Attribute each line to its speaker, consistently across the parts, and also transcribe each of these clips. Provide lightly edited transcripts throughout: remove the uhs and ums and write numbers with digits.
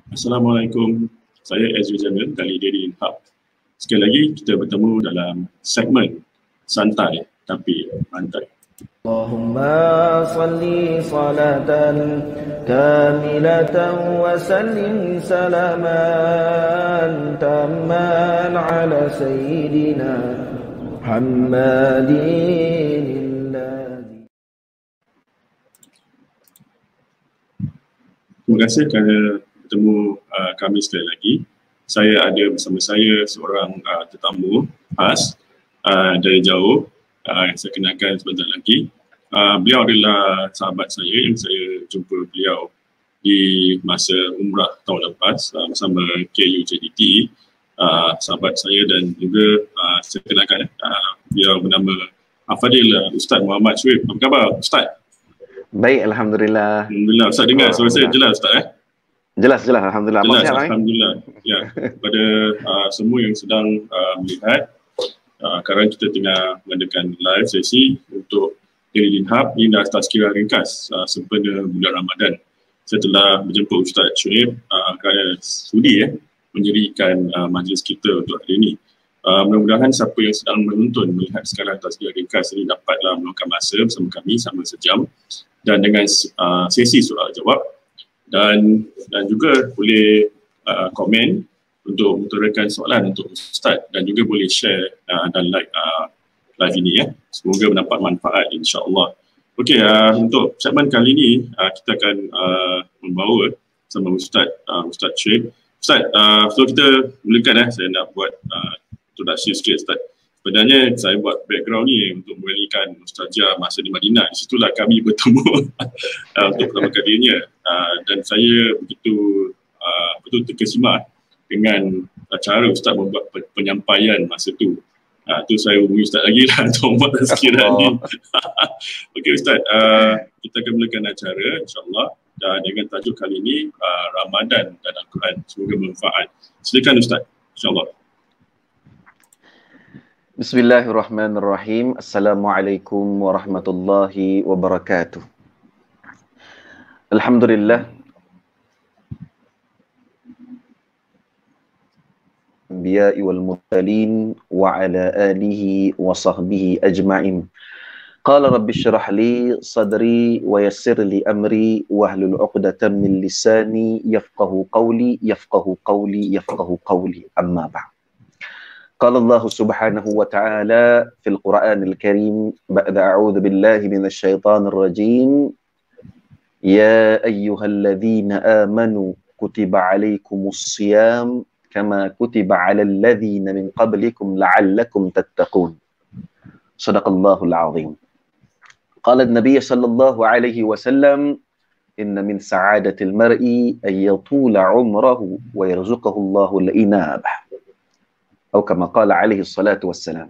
Speaker 1: Assalamualaikum, saya Ezri Jamil dari Daily Hub. Sekali lagi kita bertemu dalam segmen santai tapi pantai.
Speaker 2: Allahumma salli salatan kamilatan wa sallim salaman tamman ala sayyidina Muhammadin.
Speaker 1: Terima kasih kerana bertemu kami sekali lagi. Saya ada bersama saya seorang tetamu khas dari jauh. Saya kenalkan sebentar lagi. Beliau adalah sahabat saya yang saya jumpa beliau di masa umrah tahun lepas bersama KUJDT. Sahabat saya dan juga saya kenalkan beliau bernama Fadil Ustaz Muhammad Syuib. Apa khabar Ustaz?
Speaker 3: Baik, Alhamdulillah.
Speaker 1: Alhamdulillah. Ustaz dengar suara saya jelas Ustaz
Speaker 3: Jelas, Alhamdulillah.
Speaker 1: Jelas, Alhamdulillah. Ya, kepada semua yang sedang melihat, sekarang kita tengah mengadakan live sesi untuk Daily Hub. Ini dah tazkirah ringkas sempena bulan Ramadan. Saya telah berjumpa Ustaz Syuib kerana sudi mendirikan majlis kita untuk hari ini. Mudah-mudahan siapa yang sedang menonton melihat sekarang tazkirah ringkas ini dapatlah meluangkan masa bersama kami sama sejam dan dengan sesi soal jawab dan juga boleh komen untuk mengutarakan soalan untuk Ustaz dan juga boleh share dan like live ini ya. Semoga mendapat manfaat insya-Allah. Okey, untuk segmen kali ini kita akan membawa sama Ustaz Syuib. Ustaz, sebelum kita mulakan saya nak buat introduksi sikit Ustaz. Sebenarnya saya buat background ni untuk mengenalkan Ustazah masa di Madinah. Di situlah kami bertemu untuk pertama kalinya. Dan saya betul terkesima dengan cara Ustaz membuat penyampaian masa tu. Tu saya hubungi Ustaz lagi lah untuk membuat tazkirah ni. Okey Ustaz, kita akan mulakan acara insyaAllah dengan tajuk kali ini Ramadan dan Al-Quran. Semoga bermanfaat. Silakan Ustaz, insyaAllah.
Speaker 3: Bismillahirrahmanirrahim. Assalamualaikum warahmatullahi wabarakatuh. Alhamdulillah. Anbiya'i wal mursalin wa ala alihi wa sahbihi ajma'in. Qala rabbi syrah li sadri wa yassir li amri wahlul 'uqdatam min lisani yafqahu qawli amma ba'd. قال الله سبحانه وتعالى في القرآن الكريم بعد أعوذ بالله من الشيطان الرجيم يا أيها الذين آمنوا كتب عليكم الصيام كما كتب على الذين من قبلكم لعلكم تتقون صدق الله العظيم. قال النبي صلى الله عليه وسلم إن من سعادة المرء أن يطول عمره ويرزقه الله الإنابة atau kama qala alaihi salatu wassalam.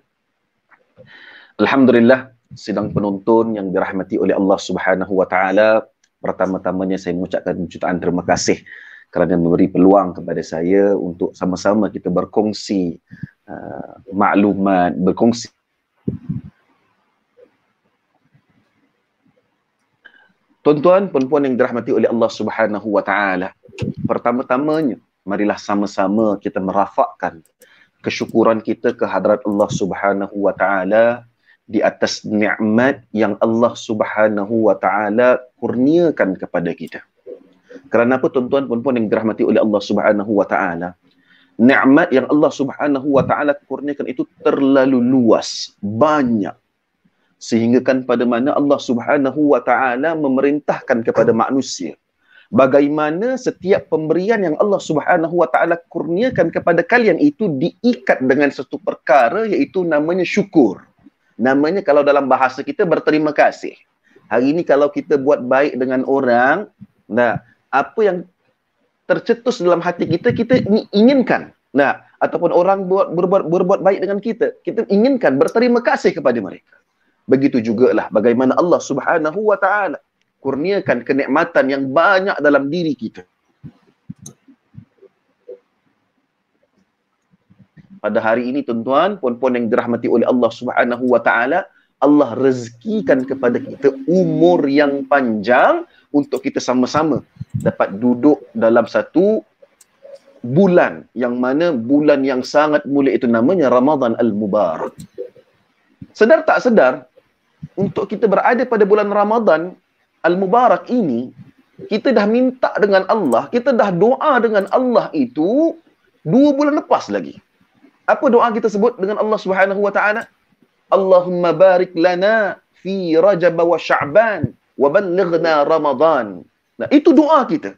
Speaker 3: Alhamdulillah, sidang penonton yang dirahmati oleh Allah Subhanahu wa taala, pertama-tamanya saya mengucapkan jutaan terima kasih kerana memberi peluang kepada saya untuk sama-sama kita berkongsi maklumat, berkongsi tuan-tuan, puan-puan yang dirahmati oleh Allah Subhanahu wa taala. Pertama-tamanya, marilah sama-sama kita merafakkan kesyukuran kita ke hadrat Allah Subhanahu wa taala di atas nikmat yang Allah Subhanahu wa taala kurniakan kepada kita. Kerana apa tuan-tuan puan-puan yang dirahmati oleh Allah Subhanahu wa taala? Nikmat yang Allah Subhanahu wa taala kurniakan itu terlalu luas, banyak. Sehingga kan pada mana Allah Subhanahu wa taala memerintahkan kepada manusia bagaimana setiap pemberian yang Allah Subhanahu wa taala kurniakan kepada kalian itu diikat dengan satu perkara, iaitu namanya syukur. Namanya kalau dalam bahasa kita berterima kasih. Hari ini kalau kita buat baik dengan orang, apa yang tercetus dalam hati kita, kita inginkan. Ataupun orang berbuat baik dengan kita, kita inginkan berterima kasih kepada mereka. Begitu jugalah bagaimana Allah Subhanahu wa taala kurniakan kenikmatan yang banyak dalam diri kita. Pada hari ini tuan-tuan, puan-puan yang dirahmati oleh Allah Subhanahu wa taala, Allah rezekikan kepada kita umur yang panjang untuk kita sama-sama dapat duduk dalam satu bulan yang mana bulan yang sangat mulia itu namanya Ramadan Al-Mubarak. Sedar tak sedar, untuk kita berada pada bulan Ramadan Al-Mubarak ini, kita dah minta dengan Allah, kita dah doa dengan Allah itu 2 bulan lepas lagi. Apa doa kita sebut dengan Allah Subhanahu wa taala? Allahumma barik lana fi Rajab wa Sya'ban wa ballighna Ramadan. Nah, itu doa kita.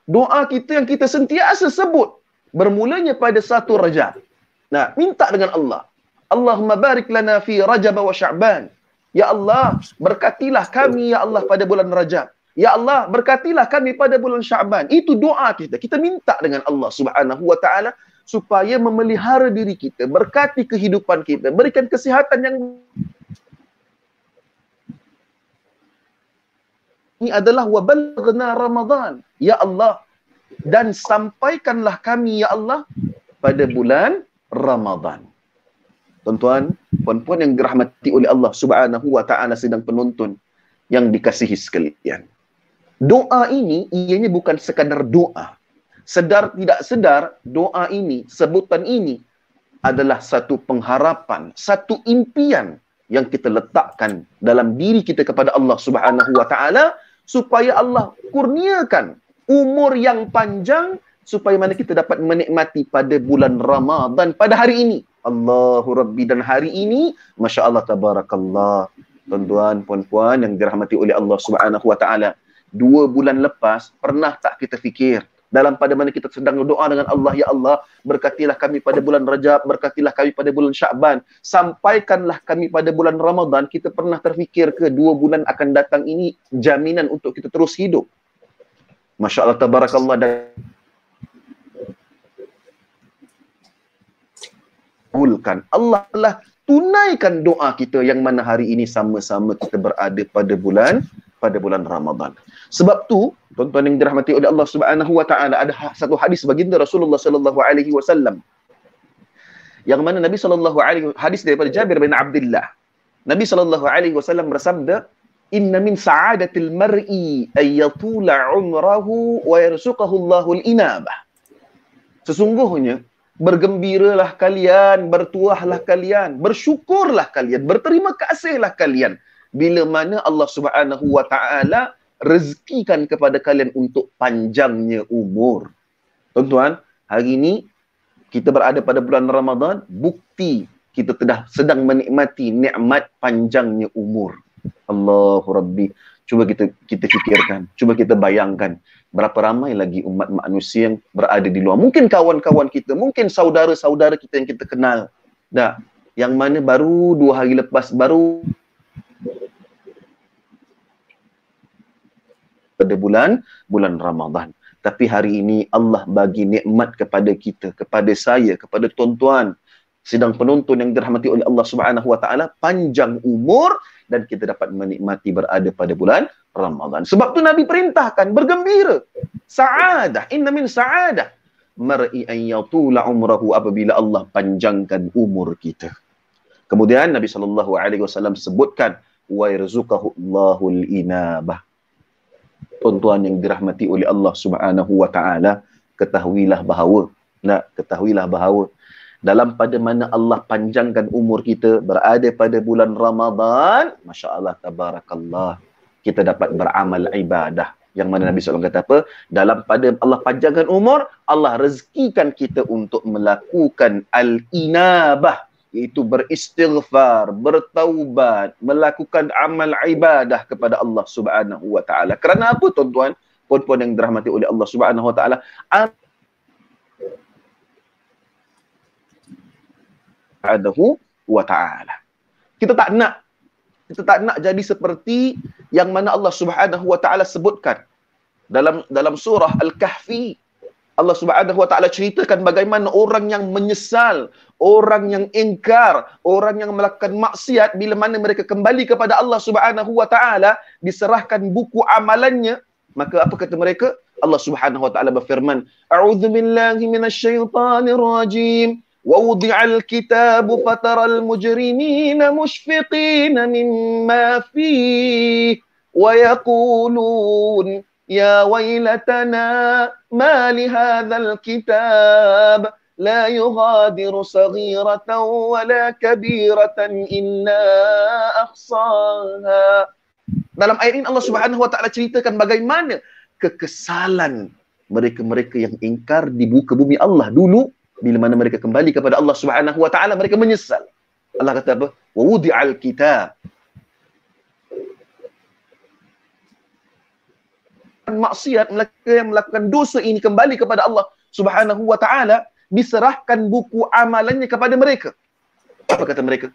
Speaker 3: Doa kita yang kita sentiasa sebut bermulanya pada 1 Rajab. Nah, minta dengan Allah. Allahumma barik lana fi Rajab wa Sya'ban. Ya Allah, berkatilah kami ya Allah pada bulan Rajab. Ya Allah, berkatilah kami pada bulan Sya'ban. Itu doa kita. Kita minta dengan Allah Subhanahu wa taala supaya memelihara diri kita, berkati kehidupan kita, berikan kesihatan yang ini adalah wabalghna Ramadan. Ya Allah, dan sampaikanlah kami ya Allah pada bulan Ramadan. Tuan-tuan, puan-puan yang dirahmati oleh Allah Subhanahu wa taala sedang penonton yang dikasihi sekalian. Doa ini ianya bukan sekadar doa. Sedar tidak sedar, doa ini, sebutan ini adalah satu pengharapan, satu impian yang kita letakkan dalam diri kita kepada Allah Subhanahu wa taala supaya Allah kurniakan umur yang panjang supaya mana kita dapat menikmati pada bulan Ramadan pada hari ini. Allahu Rabbi, dan hari ini masya-Allah tabarakallah. Tuan-tuan, puan-puan yang dirahmati oleh Allah Subhanahu wa taala, 2 bulan lepas pernah tak kita fikir dalam pada mana kita sedang berdoa dengan Allah, ya Allah, berkatilah kami pada bulan Rajab, berkatilah kami pada bulan Sya'ban, sampaikanlah kami pada bulan Ramadan, kita pernah terfikir ke 2 bulan akan datang ini jaminan untuk kita terus hidup? Masya Allah tabarakallah. Dan Allah telah tunaikan doa kita yang mana hari ini sama-sama kita berada pada bulan Ramadan. Sebab tu, tuan-tuan yang dirahmati oleh Allah Subhanahu wa taala, ada satu hadis baginda Rasulullah sallallahu alaihi wasallam yang mana Nabi sallallahu alaihi, hadis daripada Jabir bin Abdullah. Nabi sallallahu alaihi wasallam bersabda, "Inna min sa'adatil mar'i ay yatula 'umrahu wa yarzuqahu Allahul inabah." Sesungguhnya bergembiralah kalian, bertuahlah kalian, bersyukurlah kalian, berterima kasihlah kalian bila mana Allah Subhanahu wa taala rezekikan kepada kalian untuk panjangnya umur. Tuan-tuan, hari ini kita berada pada bulan Ramadan, bukti kita sedang menikmati nikmat panjangnya umur. Allahu Rabbi. Cuba kita fikirkan, cuba kita bayangkan berapa ramai lagi umat manusia yang berada di luar. Mungkin kawan-kawan kita, mungkin saudara-saudara kita yang kita kenal. Dah, yang mana baru 2 hari lepas baru pada bulan Ramadan. Tapi hari ini Allah bagi nikmat kepada kita, kepada saya, kepada tuan-tuan sedang penonton yang dirahmati oleh Allah Subhanahu wa taala, panjang umur dan kita dapat menikmati berada pada bulan Ramadan. Sebab tu Nabi perintahkan bergembira. Sa'adah, inna min sa'adah mar'i an yatula umrahu, apabila Allah panjangkan umur kita. Kemudian Nabi sallallahu alaihi wasallam sebutkan wa yarzuqahu Allahul inabah. Tuan-tuan yang dirahmati oleh Allah Subhanahu wa taala, ketahuilah bahawa dalam pada mana Allah panjangkan umur kita berada pada bulan Ramadan, masya-Allah tabarakallah, kita dapat beramal ibadah. Yang mana Nabi SAW kata apa? Dalam pada Allah panjangkan umur, Allah rezekikan kita untuk melakukan al-inabah, iaitu beristighfar, bertaubat, melakukan amal ibadah kepada Allah Subhanahu wa taala. Kerana apa, tuan-tuan, puan-puan yang dirahmati oleh Allah Subhanahu wa taala? Subhanahu wa taala. Kita tak nak jadi seperti yang mana Allah Subhanahu wa taala sebutkan dalam surah Al-Kahfi. Allah Subhanahu wa taala ceritakan bagaimana orang yang menyesal, orang yang ingkar, orang yang melakukan maksiat, bila mana mereka kembali kepada Allah Subhanahu wa taala, diserahkan buku amalannya, maka apa kata mereka? Allah Subhanahu wa taala berfirman, "A'udzubillahi minasyaitonir rajim. Wa wudi'al kitabu fataral mujrimina mushfiqina mimma fihi wa yaqulun Ya wailatana ma li hadzal kitab la yughadiru saghiratan wala kabiratan illa ahsaha. Dalam ayat ini Allah Subhanahu wa taala ceritakan bagaimana kekesalan mereka-mereka yang ingkar di muka bumi Allah dulu, bila mana mereka kembali kepada Allah Subhanahu wa taala mereka menyesal. Allah kata apa? Wa wudi'al kitab. Maksiat, mereka yang melakukan dosa ini kembali kepada Allah Subhanahu wa taala, diserahkan buku amalannya kepada mereka. Apa kata mereka?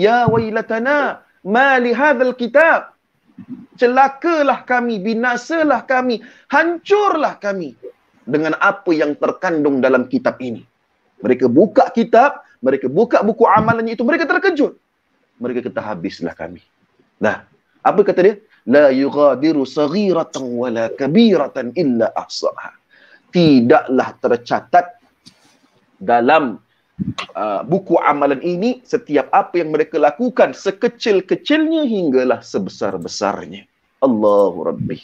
Speaker 3: Ya wailatana ma li hadzal kitab. Celakalah kami, binasalah kami, hancurlah kami dengan apa yang terkandung dalam kitab ini. Mereka buka kitab, mereka buka buku amalannya itu, mereka terkejut. Mereka kata, habislah kami. Nah, apa kata dia? La yughadiru saghiratan wala kabiratan illa ahsaha. Tidaklah tercatat dalam buku amalan ini setiap apa yang mereka lakukan, sekecil-kecilnya hinggalah sebesar-besarnya. Allahu Rabbi.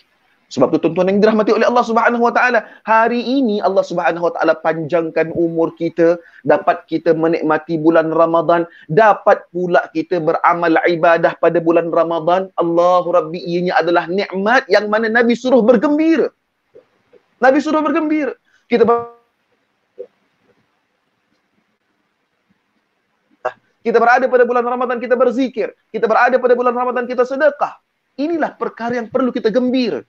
Speaker 3: Sebab tu tuan-tuan yang dirahmati oleh Allah Subhanahu wa taala, hari ini Allah Subhanahu wa taala panjangkan umur kita, dapat kita menikmati bulan Ramadan, dapat pula kita beramal ibadah pada bulan Ramadan. Allahu Rabbi, ianya adalah nikmat yang mana Nabi suruh bergembira. Nabi suruh bergembira. Kita berada pada bulan Ramadan, kita berzikir. Kita berada pada bulan Ramadan, kita sedekah. Inilah perkara yang perlu kita gembira.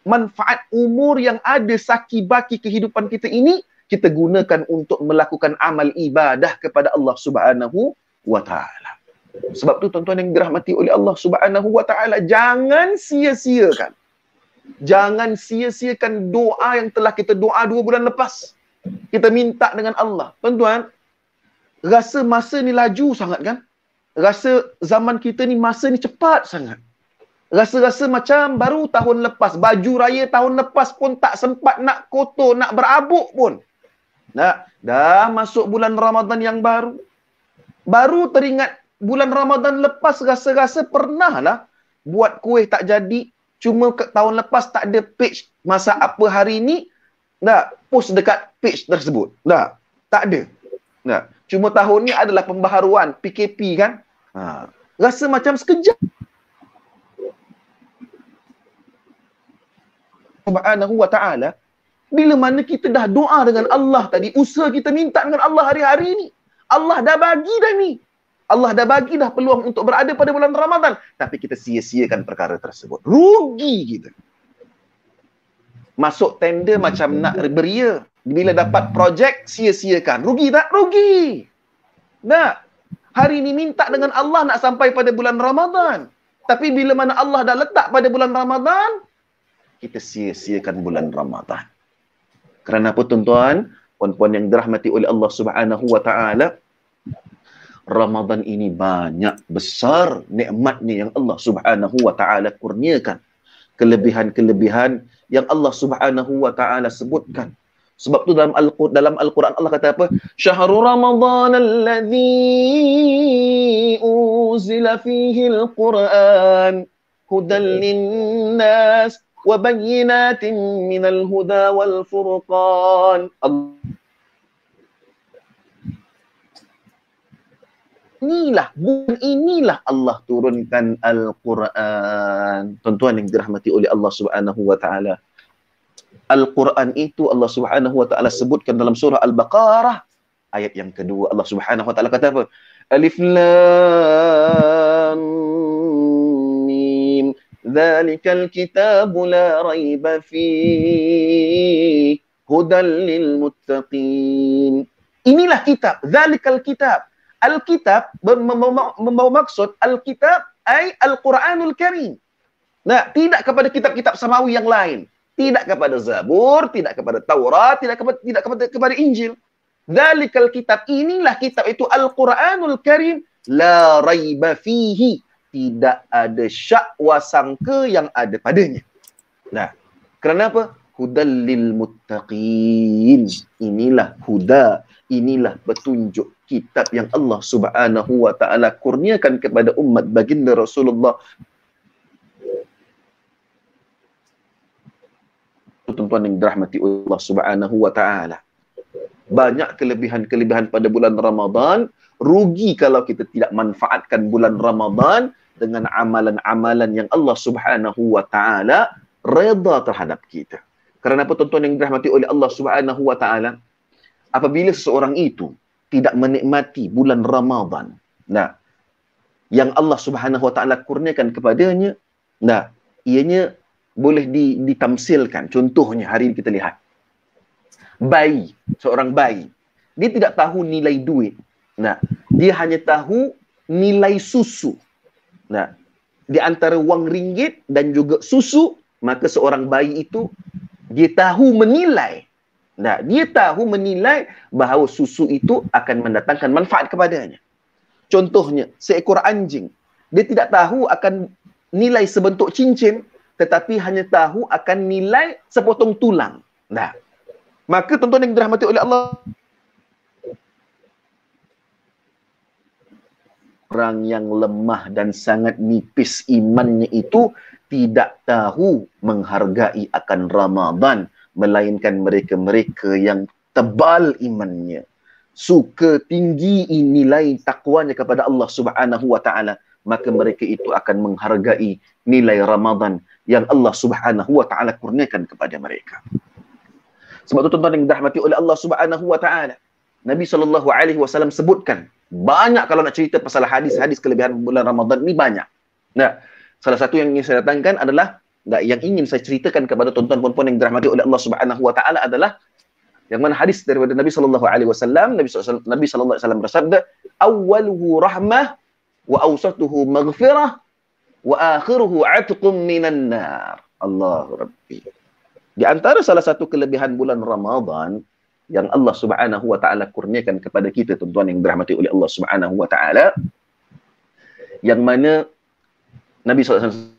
Speaker 3: Manfaat umur yang ada saki-baki kehidupan kita ini, kita gunakan untuk melakukan amal ibadah kepada Allah Subhanahu wa ta'ala. Sebab tu tuan-tuan yang dirahmati oleh Allah Subhanahu wa ta'ala, jangan sia-siakan. Jangan sia-siakan doa yang telah kita doa 2 bulan lepas. Kita minta dengan Allah. Tuan-tuan, rasa masa ni laju sangat kan? Rasa zaman kita ni masa ni cepat sangat. Rasa-rasa macam baru tahun lepas, baju raya tahun lepas pun tak sempat nak kotor, nak berabuk pun. Nah, dah masuk bulan Ramadan yang baru. Baru teringat bulan Ramadan lepas, rasa-rasa pernah lah buat kuih tak jadi. Cuma tahun lepas tak ada page masak apa hari ni, dah post dekat page tersebut. Dah, tak ada. Nah, cuma tahun ni adalah pembaharuan PKP kan. Rasa macam sekejap. Subhanahu wa ta'ala, bila mana kita dah doa dengan Allah tadi, usaha kita minta dengan Allah hari-hari ni, Allah dah bagi dah ni. Allah dah bagi dah peluang untuk berada pada bulan Ramadan, tapi kita sia-siakan perkara tersebut. Rugi kita. Masuk tender macam nak beria. Bila dapat projek, sia-siakan. Rugi tak? Rugi. Nah, hari ni minta dengan Allah nak sampai pada bulan Ramadan. Tapi bila mana Allah dah letak pada bulan Ramadan, kita sia-siakan bulan Ramadan. Kerana apa tuan-tuan? Puan-puan yang dirahmati oleh Allah Subhanahu wa ta'ala, Ramadan ini banyak besar nikmatnya yang Allah Subhanahu wa ta'ala kurniakan. Kelebihan-kelebihan yang Allah Subhanahu wa ta'ala sebutkan. Sebab tu dalam Al-Quran Allah kata apa? Syahrul Ramadan alladhi uzila fihi al-Quran hudan linnas wa bayyinatin minal huda wal furqan. Inilah Allah turunkan Al-Quran. Tuan-tuan yang dirahmati oleh Allah Subhanahu wa ta'ala, Al-Quran itu Allah Subhanahu wa ta'ala sebutkan dalam surah Al-Baqarah ayat yang kedua. Allah Subhanahu wa ta'ala kata apa? Alif Lam Mim Dzalikal kitabu la raiba fihi hudan lil muttaqin. Inilah kitab, dzalikal kitab. Al-kitab membawa maksud Al-kitab ay Al-Quranul Karim. Nah, tidak kepada kitab-kitab samawi yang lain. Tidak kepada Zabur, tidak kepada Taurat, tidak kepada Injil. Dzalikal kitab, inilah kitab itu Al-Quranul Karim, la raiba fihi, tidak ada syak wasangka yang ada padanya. Nah, kerana apa? Hudal lil muttaqin. Inilah huda, inilah petunjuk kitab yang Allah Subhanahu wa ta'ala kurniakan kepada umat baginda Rasulullah tuan-tuan yang dirahmati Allah Subhanahu wa taala. Banyak kelebihan-kelebihan pada bulan Ramadan, rugi kalau kita tidak manfaatkan bulan Ramadan dengan amalan-amalan yang Allah Subhanahu wa taala redha terhadap kita. Kerana apa tuan-tuan yang dirahmati oleh Allah Subhanahu wa taala? Apabila seseorang itu tidak menikmati bulan Ramadan, nah, yang Allah Subhanahu wa taala kurniakan kepadanya, nah, ianya boleh ditamsilkan. Contohnya hari ini kita lihat bayi, seorang bayi, dia tidak tahu nilai duit. Nah, dia hanya tahu nilai susu. Nah, di antara wang ringgit dan juga susu, maka seorang bayi itu dia tahu menilai. Nah, dia tahu menilai bahawa susu itu akan mendatangkan manfaat kepadanya. Contohnya, seekor anjing, dia tidak tahu akan nilai sebentuk cincin, tetapi hanya tahu akan nilai sepotong tulang. Nah, maka tuan-tuan yang dirahmati oleh Allah, orang yang lemah dan sangat nipis imannya itu tidak tahu menghargai akan Ramadan, melainkan mereka-mereka yang tebal imannya, suka tinggi nilai takwanya kepada Allah Subhanahu wa taala, maka mereka itu akan menghargai nilai Ramadan yang Allah Subhanahu wa taala kurniakan kepada mereka. Sebab itu tuan-tuan yang dirahmati oleh Allah Subhanahu wa taala, Nabi SAW sebutkan banyak kalau nak cerita pasal hadis-hadis kelebihan bulan Ramadan ni banyak. Nah, salah satu yang ingin saya datangkan adalah, yang ingin saya ceritakan kepada tuan-tuan puan-puan yang dirahmati oleh Allah Subhanahu wa taala adalah yang mana hadis daripada Nabi SAW. Nabi SAW bersabda, awwaluhu rahmah wa awsatuhu maghfirah wa akhiruhu 'atqum minan nar. Allahu Rabbi. Di antara salah satu kelebihan bulan Ramadan yang Allah Subhanahu wa taala kurniakan kepada kita tuan-tuan yang dirahmati oleh Allah Subhanahu wa taala, yang mana Nabi SAW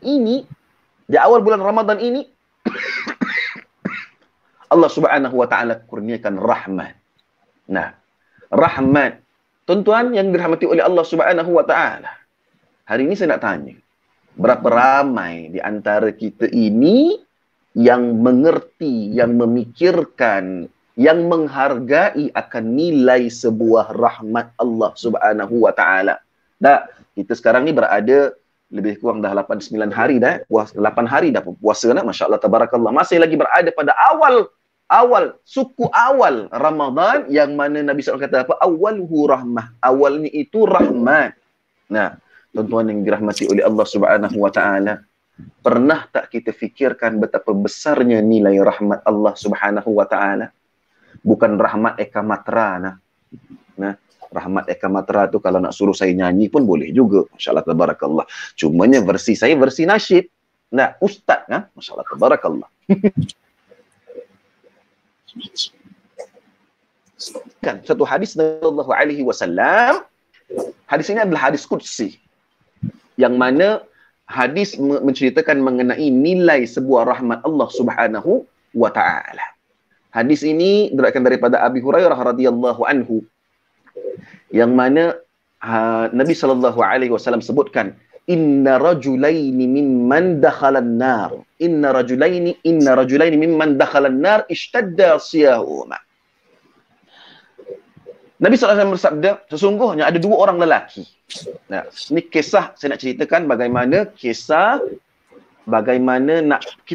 Speaker 3: ini di awal bulan Ramadan ini Allah Subhanahu wa taala kurniakan rahmat. Nah, rahmat tuan-tuan yang dirahmati oleh Allah Subhanahu wa taala. Hari ini saya nak tanya, berapa ramai di antara kita ini yang mengerti, yang memikirkan, yang menghargai akan nilai sebuah rahmat Allah Subhanahu wa taala? Dah, kita sekarang ni berada lebih kurang dah 8-9 hari dah, 8 hari dah puasa dah, masya-Allah tabarakallah. Masih lagi berada pada suku awal Ramadan, yang mana Nabi SAW kata apa? Awwaluhu rahmah. Awalnya itu rahmat. Nah, tuan-tuan yang dirahmati oleh Allah Subhanahu wa taala, pernah tak kita fikirkan betapa besarnya nilai rahmat Allah Subhanahu wa taala? Bukan rahmat Eka Matra nah. Rahmat Eka Matra tu kalau nak suruh saya nyanyi pun boleh juga, masya-Allah tabarakallah. Cumanya versi saya versi nasyid. Nah, ustaz masya-Allah tabarakallah. Kan satu hadis sallallahu alaihi wasallam. Hadis ini adalah hadis qudsi, yang mana hadis menceritakan mengenai nilai sebuah rahmat Allah Subhanahu wa taala. Hadis ini diriwayatkan daripada Abi Hurairah radhiyallahu anhu, yang mana Nabi sallallahu alaihi wasallam sebutkan, inna rajulaini mimman dakhalan nar, inna rajulaini mimman dakhalan nar ishtadda siyahuma. Nabi SAW bersabda, sesungguhnya ada 2 orang lelaki. Nah, ini kisah saya nak ceritakan bagaimana kita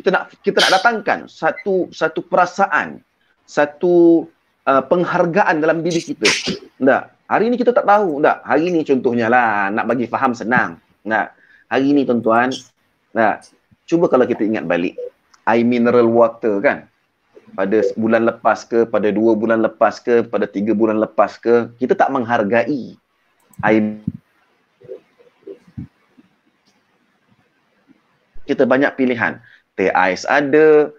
Speaker 3: nak datangkan satu perasaan, satu penghargaan dalam diri kita. Nah, hari ini kita tak tahu. Nah, hari ini contohnya lah, nak bagi faham senang. Nah, hari ini tuan-tuan, nah, cuba kalau kita ingat balik air mineral water kan, pada bulan lepas ke, pada 2 bulan lepas ke, pada 3 bulan lepas ke, kita tak menghargai air. Kita banyak pilihan. Teh ais ada,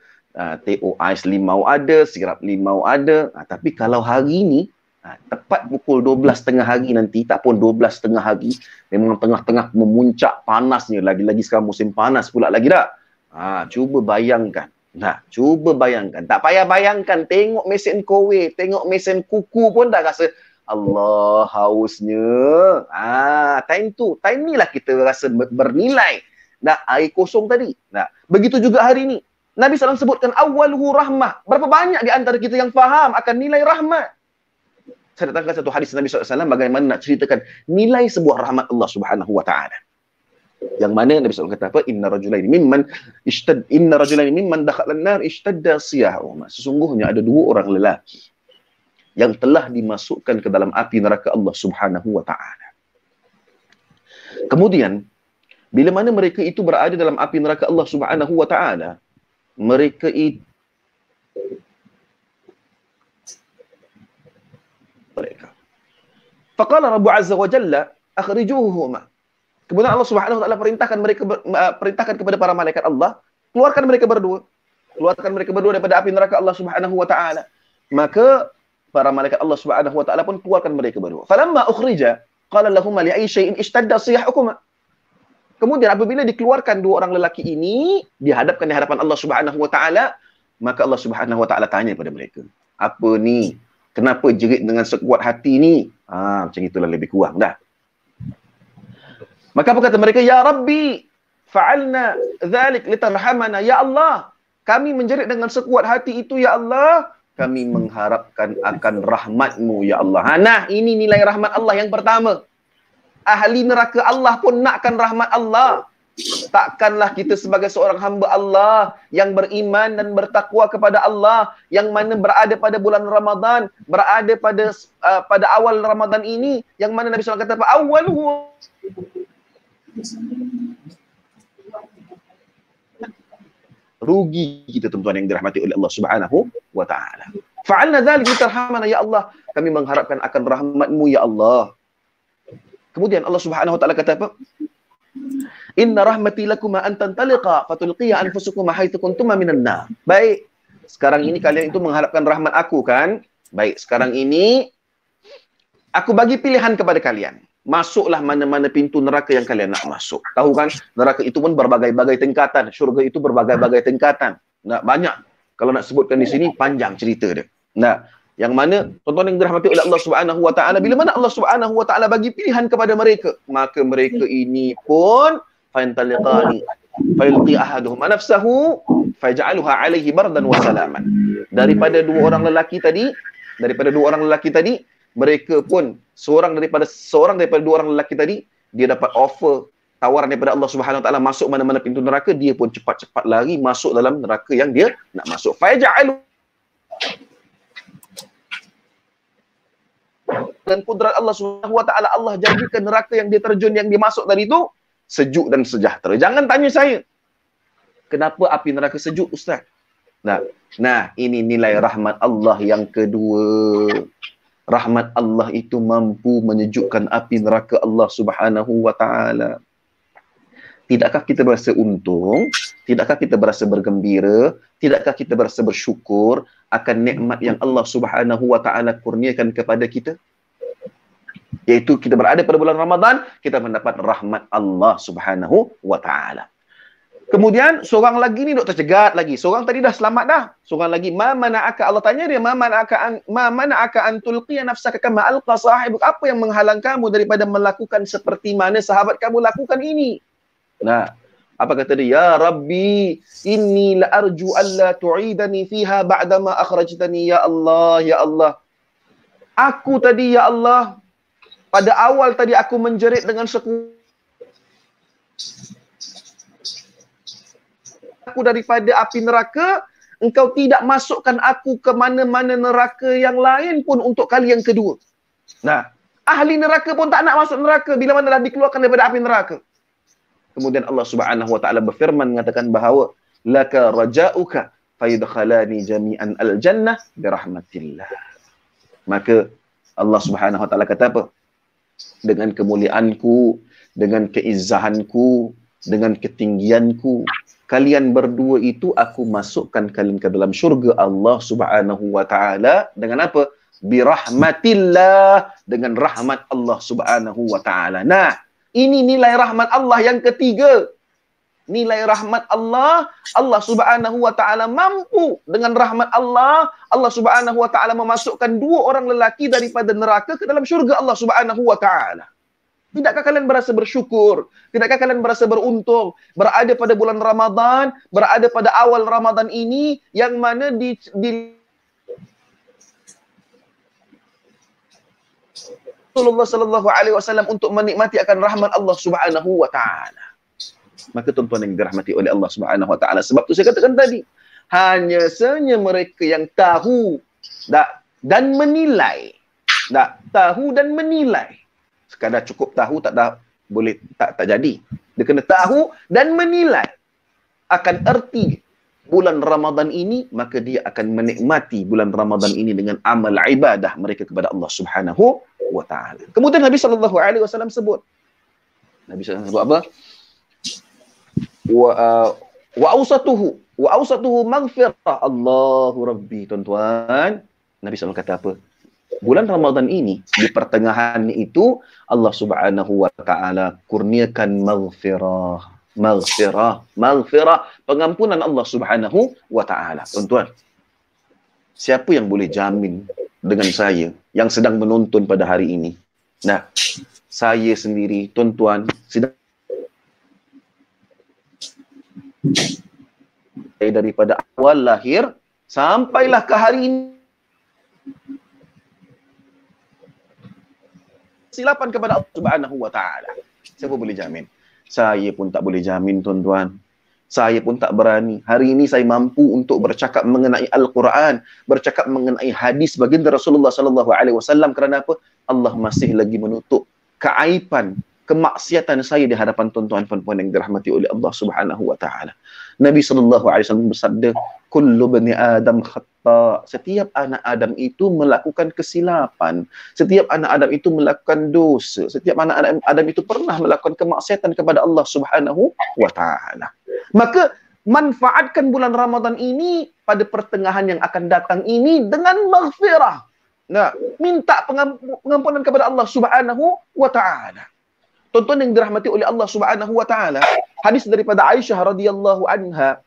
Speaker 3: teh ais limau ada, sirap limau ada. Tapi kalau hari ni, tepat pukul 12 tengah hari nanti, tak pun 12 tengah hari, memang tengah-tengah memuncak panasnya, lagi-lagi sekarang musim panas pula lagi dah. Cuba bayangkan. Cuba bayangkan. Tak payah bayangkan, tengok mesin kowe, tengok mesin kuku pun dah rasa Allah hausnya. Time ni lah kita rasa bernilai Nah, air kosong tadi. Nah, begitu juga hari ini. Nabi SAW sebutkan awwaluhu rahmah. Berapa banyak di antara kita yang faham akan nilai rahmat? Saya datangkan satu hadis Nabi SAW bagaimana nak ceritakan nilai sebuah rahmat Allah Subhanahu wa taala. Yang mana Nabi SAW kata apa? Inna rajulaini mimman dakhalan nar ishtadda siyahuma. Sesungguhnya ada dua orang lelaki yang telah dimasukkan ke dalam api neraka Allah Subhanahu wa taala. Kemudian bila mana mereka itu berada dalam api neraka Allah Subhanahu wa taala, mereka itu faqala Rabbu azza wa jalla akhrijuhuma. Kemudian Allah Subhanahu wa taala perintahkan kepada para malaikat Allah, keluarkan mereka berdua. Keluarkan mereka berdua daripada api neraka Allah Subhanahu wa taala. Maka para malaikat Allah Subhanahu wa taala pun keluarkan mereka berdua. Falamma ukhrija qala lahum li ayyi shay'in ishtadda siyahukuma. Kemudian apabila dikeluarkan dua orang lelaki ini, dihadapkan di hadapan Allah Subhanahu wa taala, maka Allah Subhanahu wa taala tanya kepada mereka, "Apa ni? Kenapa jerit dengan sekuat hati ni?" Macam itulah lebih kurang dah. Maka apa kata mereka? "Ya Rabbi, fa'alna dzalik litarhamana." Ya Allah, kami menjerit dengan sekuat hati itu ya Allah, kami mengharapkan akan rahmat-Mu ya Allah. Nah, ini nilai rahmat Allah yang pertama. Ahli neraka Allah pun nakkan rahmat Allah. Takkanlah kita sebagai seorang hamba Allah yang beriman dan bertakwa kepada Allah, yang mana berada pada bulan Ramadan, berada pada awal Ramadan ini, yang mana Nabi SAW kata apa? Awwaluhu rugi kita tuan-tuan yang dirahmati oleh Allah Subhanahu wa taala. Fa'alna dzalik litarhamana ya Allah, kami mengharapkan akan rahmat-Mu ya Allah. Kemudian Allah Subhanahu wa taala kata apa? Inna rahmati lakum an tantaliqa fatulqiya anfusukum haitsu kuntum minan nar. Baik, sekarang ini kalian itu mengharapkan rahmat aku kan? Baik, sekarang ini aku bagi pilihan kepada kalian. Masuklah mana-mana pintu neraka yang kalian nak masuk. Tahu kan? Neraka itu pun berbagai-bagai tingkatan, syurga itu berbagai-bagai tingkatan. Nah, banyak. Kalau nak sebutkan di sini panjang cerita dia. Nah, yang mana tuan-tuan yang dirahmati oleh Allah Subhanahu wa taala, bila mana Allah Subhanahu wa taala bagi pilihan kepada mereka, maka mereka ini pun fantaliqani fayulqi ahaduhum nafsahu faj'alha alaihi bardan wa salaman. Daripada dua orang lelaki tadi, mereka pun seorang daripada dua orang lelaki tadi, dia dapat offer tawaran daripada Allah Subhanahu wa taala masuk mana-mana pintu neraka, dia pun cepat-cepat lari masuk dalam neraka yang dia nak masuk. Faj'alu, dan kudrat Allah Subhanahu wa taala, Allah jadikan neraka yang dia terjun, yang dia masuk tadi itu sejuk dan sejahtera. Jangan tanya saya, kenapa api neraka sejuk Ustaz? Nah, ini nilai rahmat Allah yang kedua. Rahmat Allah itu mampu menyejukkan api neraka Allah Subhanahu wa taala. Tidakkah kita berasa untung? Tidakkah kita berasa bergembira? Tidakkah kita berasa bersyukur akan nikmat yang Allah Subhanahu wa taala kurniakan kepada kita? Iaitu kita berada pada bulan Ramadan, kita mendapat rahmat Allah Subhanahu wa taala. Kemudian seorang lagi ni dok tercegat lagi. Seorang tadi dah selamat dah. Seorang lagi, ma mana'aka, Allah tanya dia, ma mana'aka an tulqiya nafsaka kama alqa sahibuk. Apa yang menghalang kamu daripada melakukan seperti mana sahabat kamu lakukan ini? Nah, apa kata dia? Ya Rabbi, inni la arju alla tu'idani fiha ba'da ma akhrajtani. Ya Allah, ya Allah. Aku tadi ya Allah, pada awal tadi aku menjerit dengan aku daripada api neraka, engkau tidak masukkan aku ke mana-mana neraka yang lain pun untuk kali yang kedua. Nah, ahli neraka pun tak nak masuk neraka bila mana dah dikeluarkan daripada api neraka. Kemudian Allah Subhanahu wa taala berfirman mengatakan bahawa laka raja'uka fayudkhalani jami'an al-jannah birahmatillah. Maka Allah Subhanahu wa taala kata apa? Dengan kemuliaanku, dengan keizzahanku, dengan ketinggianku, kalian berdua itu aku masukkan kalian ke dalam syurga Allah Subhanahu wa taala dengan apa? Birahmatillah, dengan rahmat Allah Subhanahu wa taala. Nah, ini nilai rahmat Allah yang ketiga. Nilai rahmat Allah, Allah Subhanahu wa taala mampu dengan rahmat Allah, Allah Subhanahu wa taala memasukkan dua orang lelaki daripada neraka ke dalam syurga Allah Subhanahu wa taala. Tidakkah kalian berasa bersyukur? Tidakkah kalian berasa beruntung berada pada bulan Ramadan, berada pada awal Ramadan ini yang mana di Rasulullah sallallahu alaihi wasallam untuk menikmati akan rahmat Allah Subhanahu wa taala. Maka tuan-tuan yang dirahmati oleh Allah Subhanahu wa taala, sebab tu saya katakan tadi, hanya saja mereka yang tahu dan menilai. Tahu dan menilai. Sekadar cukup tahu tak boleh tak jadi. Dia kena tahu dan menilai akan erti bulan Ramadan ini, maka dia akan menikmati bulan Ramadan ini dengan amal ibadah mereka kepada Allah Subhanahu wa taala. Kemudian Nabi sallallahu alaihi wasallam sebut. Nabi sallallahu sebut apa? Wa awsatuhu maghfirah. Allahu Rabbi, tuan-tuan. Nabi sallallahu kata apa? Bulan Ramadan ini, di pertengahan itu, Allah Subhanahu wa ta'ala kurniakan maghfirah, pengampunan Allah Subhanahu wa ta'ala. Tuan-tuan, siapa yang boleh jamin dengan saya yang sedang menonton pada hari ini? Nah, saya sendiri, tuan-tuan, sedang daripada awal lahir sampailah ke hari ini silapan kepada Allah Subhanahu wa taala. Siapa boleh jamin? Saya pun tak boleh jamin, tuan-tuan. Saya pun tak berani. Hari ini saya mampu untuk bercakap mengenai Al-Quran, bercakap mengenai hadis baginda Rasulullah sallallahu alaihi wasallam. Kerana apa? Allah masih lagi menutup keaiban, kemaksiatan saya di hadapan tuan-tuan puan-puan yang dirahmati oleh Allah Subhanahu wa taala. Nabi sallallahu alaihi wasallam bersabda, "Kullu bani Adam khata." Setiap anak Adam itu melakukan kesilapan. Setiap anak Adam itu melakukan dosa. Setiap anak Adam itu pernah melakukan kemaksiatan kepada Allah Subhanahu wa taala. Maka manfaatkan bulan Ramadan ini pada pertengahan yang akan datang ini dengan maghfirah. Nah, minta pengampunan kepada Allah Subhanahu wa taala. Tuan-tuan yang dirahmati oleh Allah Subhanahu wa taala, hadis daripada Aisyah radhiyallahu anha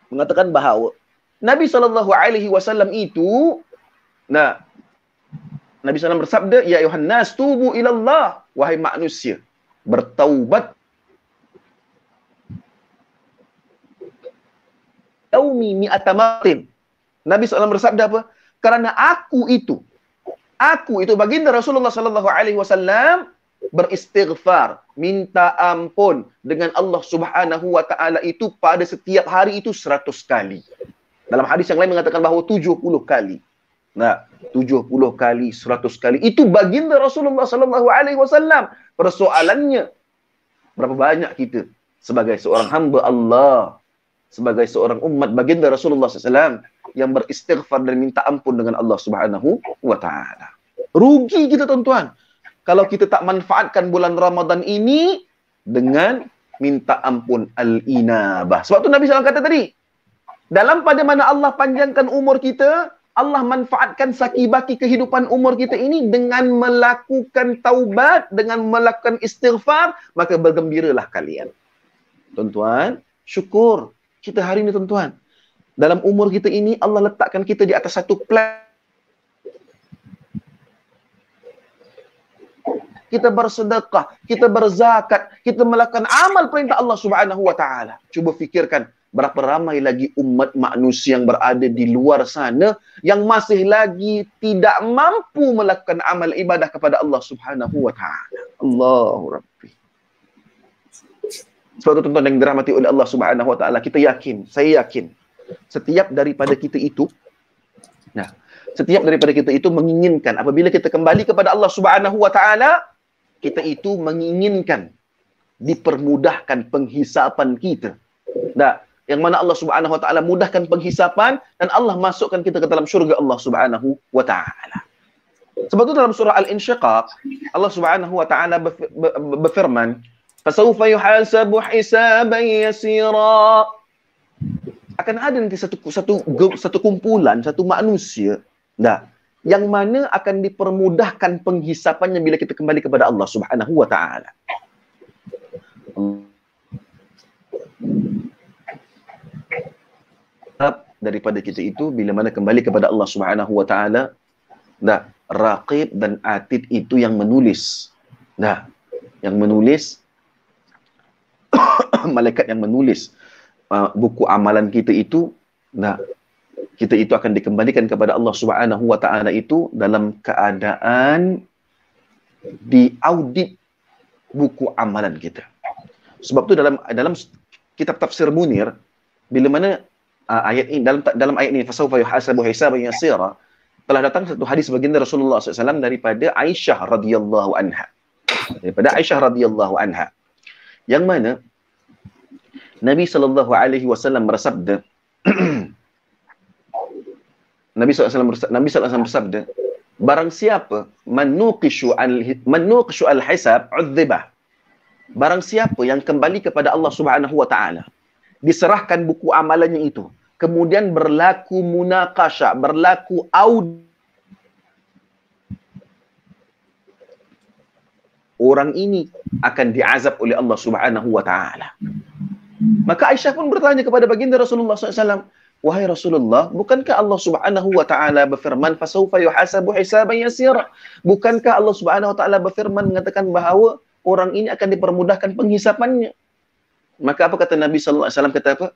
Speaker 3: mengatakan bahawa Nabi sallallahu alaihi wasallam itu Nabi sallallahu bersabda, "Ya ayuhan nas, tubu ila Allah." Wahai manusia, bertaubat yaumi mi'ata martin. Nabi sallallahu bersabda apa? Karena aku itu baginda Rasulullah sallallahu alaihi wasallam beristighfar, minta ampun dengan Allah Subhanahu wa taala itu pada setiap hari itu 100 kali. Dalam hadis yang lain mengatakan bahawa 70 kali. Nah, 70 kali, 100 kali. Itu baginda Rasulullah sallallahu alaihi wasallam. Persoalannya, berapa banyak kita sebagai seorang hamba Allah, sebagai seorang umat baginda Rasulullah SAW yang beristighfar dan minta ampun dengan Allah Subhanahu wa taala. Rugi kita, tuan-tuan, kalau kita tak manfaatkan bulan Ramadan ini dengan minta ampun al-inabah. Sebab tu Nabi SAW kata tadi, dalam pada mana Allah panjangkan umur kita, Allah manfaatkan sakibaki kehidupan umur kita ini dengan melakukan taubat, dengan melakukan istighfar, maka bergembiralah kalian. Tuan-tuan, syukur kita hari ini, tuan-tuan. Dalam umur kita ini, Allah letakkan kita di atas satu plan. Kita bersedekah, kita berzakat, kita melakukan amal perintah Allah Subhanahu wa taala. Cuba fikirkan berapa ramai lagi umat manusia yang berada di luar sana yang masih lagi tidak mampu melakukan amal ibadah kepada Allah Subhanahu wa taala. Allahu Rabbi. Sebab itu, tuan-tuan yang dirahmati oleh Allah Subhanahu wa taala, kita yakin, saya yakin, setiap daripada kita itu menginginkan apabila kita kembali kepada Allah Subhanahu wa taala, kita itu menginginkan dipermudahkan penghisapan kita. Yang mana Allah Subhanahu wa taala mudahkan penghisapan dan Allah masukkan kita ke dalam syurga Allah Subhanahu wa taala. Sebab itu dalam surah Al-Insyiqaq, Allah Subhanahu wa taala berfirman, "Fasawfa yuhasabu hisaban yasira." Akan ada nanti satu kumpulan, satu manusia, yang mana akan dipermudahkan penghisapannya bila kita kembali kepada Allah Subhanahu wa taala. Daripada kita itu bila mana kembali kepada Allah Subhanahu wa taala, Raqib dan Atid itu yang menulis. yang menulis malaikat yang menulis buku amalan kita itu, nah, kita itu akan dikembalikan kepada Allah Subhanahu wa taala itu dalam keadaan diaudit buku amalan kita. Sebab tu dalam kitab tafsir Munir, bila mana ayat ini dalam ayat ini fasawfa yuhasabu hisaban yasira, telah datang satu hadis baginda Rasulullah SAW daripada Aisyah radhiyallahu anha. Daripada Aisyah radhiyallahu anha. Yang mana Nabi sallallahu alaihi wasallam bersabda Nabi SAW bersabda, barang siapa manuqishu al-hisab udzibah. Barang siapa yang kembali kepada Allah Subhanahu wa taala, diserahkan buku amalannya itu, kemudian berlaku munaqasha, berlaku orang ini akan diazab oleh Allah Subhanahu wa taala. Maka Aisyah pun bertanya kepada baginda Rasulullah SAW, wahai Rasulullah, bukankah Allah Subhanahu wa taala berfirman fasawfa yuhasabu hisaban yasira? Bukankah Allah Subhanahu wa taala berfirman mengatakan bahawa orang ini akan dipermudahkan penghisapannya? Maka apa kata Nabi sallallahu alaihi wasallam? Kata apa?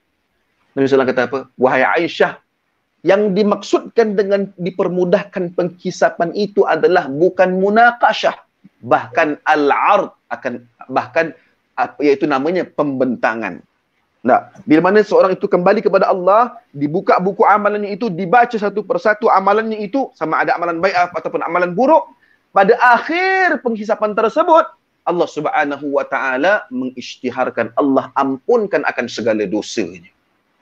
Speaker 3: Nabi sallallahu kata apa? Wahai Aisyah, yang dimaksudkan dengan dipermudahkan penghisapan itu adalah bukan munaqashah, bahkan al-ard, bahkan iaitu namanya pembentangan. Nah, bila mana seorang itu kembali kepada Allah, dibuka buku amalannya itu, dibaca satu persatu amalannya itu, sama ada amalan baik ataupun amalan buruk, pada akhir penghisapan tersebut, Allah Subhanahu wa taala mengisytiharkan, Allah ampunkan akan segala dosanya.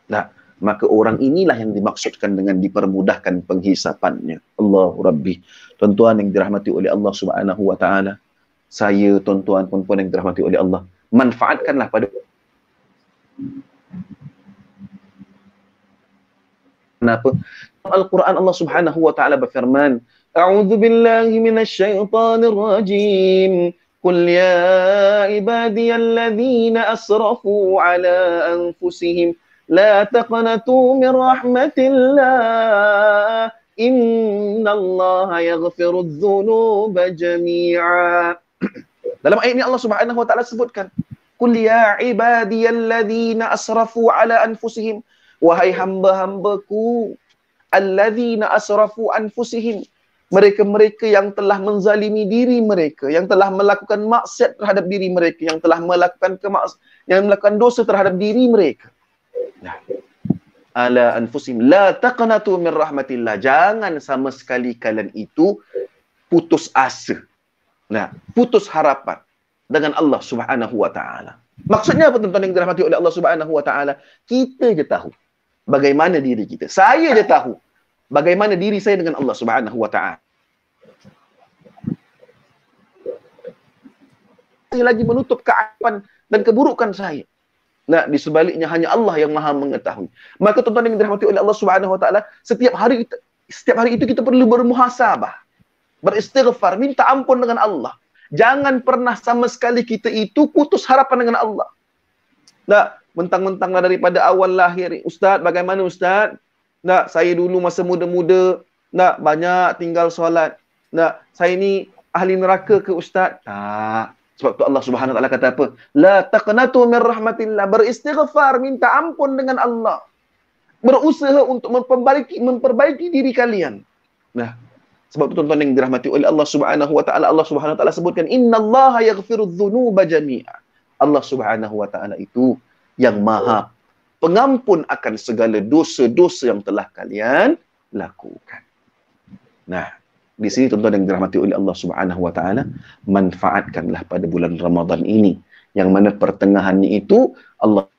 Speaker 3: Nah, maka orang inilah yang dimaksudkan dengan dipermudahkan penghisapannya. Allahu Rabbi. Tuan-tuan yang dirahmati oleh Allah Subhanahu wa taala, saya, tuan-tuan, puan-puan yang dirahmati oleh Allah, manfaatkanlah pada kenapa? Al-Quran Allah Subhanahu wa taala berfirman, A'udzu billahi minasyaitonir rajim. Qul ya ibadiyalladzina asrafu ala anfusihim la taqnatu min rahmatillah. Innallaha yaghfirudz dzunuba jami'a. Dalam ayat ini Allah Subhanahu wa taala sebutkan, Qul ya ibadiyalladzina asrafu ala anfusihim, wahai hamba-hambaku, alladzina asrafu anfusihim, mereka-mereka yang telah menzalimi diri mereka, yang telah melakukan maksiat terhadap diri mereka, yang telah melakukan dosa terhadap diri mereka. Nah, ala anfusihim la taqnatu min rahmatillah, jangan sama sekali kalian itu putus asa. Nah, putus harapan dengan Allah Subhanahu wa taala. Maksudnya apa, tuan-tuan yang dirahmati oleh Allah Subhanahu wa taala? Kita je tahu bagaimana diri kita. Saya je tahu bagaimana diri saya dengan Allah Subhanahu wa taala. Saya lagi menutup keaiban dan keburukan saya. Nah, di sebaliknya hanya Allah yang Maha mengetahui. Maka tuan-tuan yang dirahmati oleh Allah Subhanahu wa taala, setiap hari itu kita perlu bermuhasabah, beristighfar, minta ampun dengan Allah. Jangan pernah sama sekali kita itu putus harapan dengan Allah. Nah, mentang-mentanglah daripada awal lahir, Ustaz, bagaimana Ustaz? Nah, saya dulu masa muda-muda, nah, banyak tinggal solat. Nah, saya ni ahli neraka ke Ustaz? Tak. Sebab tu Allah Subhanahu wa taala kata apa? La taqnatu min rahmatillah. Beristighfar, minta ampun dengan Allah. Berusaha untuk memperbaiki diri kalian. Nah, sebab itu tuan-tuan yang dirahmati oleh Allah Subhanahu wa taala, Allah Subhanahu wa taala sebutkan, innallaha yaghfirudz dzunuba jami'a. Allah Subhanahu wa taala itu yang Maha pengampun akan segala dosa-dosa yang telah kalian lakukan. Nah, di sini tuan-tuan yang dirahmati oleh Allah Subhanahu wa taala, manfaatkanlah pada bulan Ramadan ini, yang mana pertengahannya itu Allah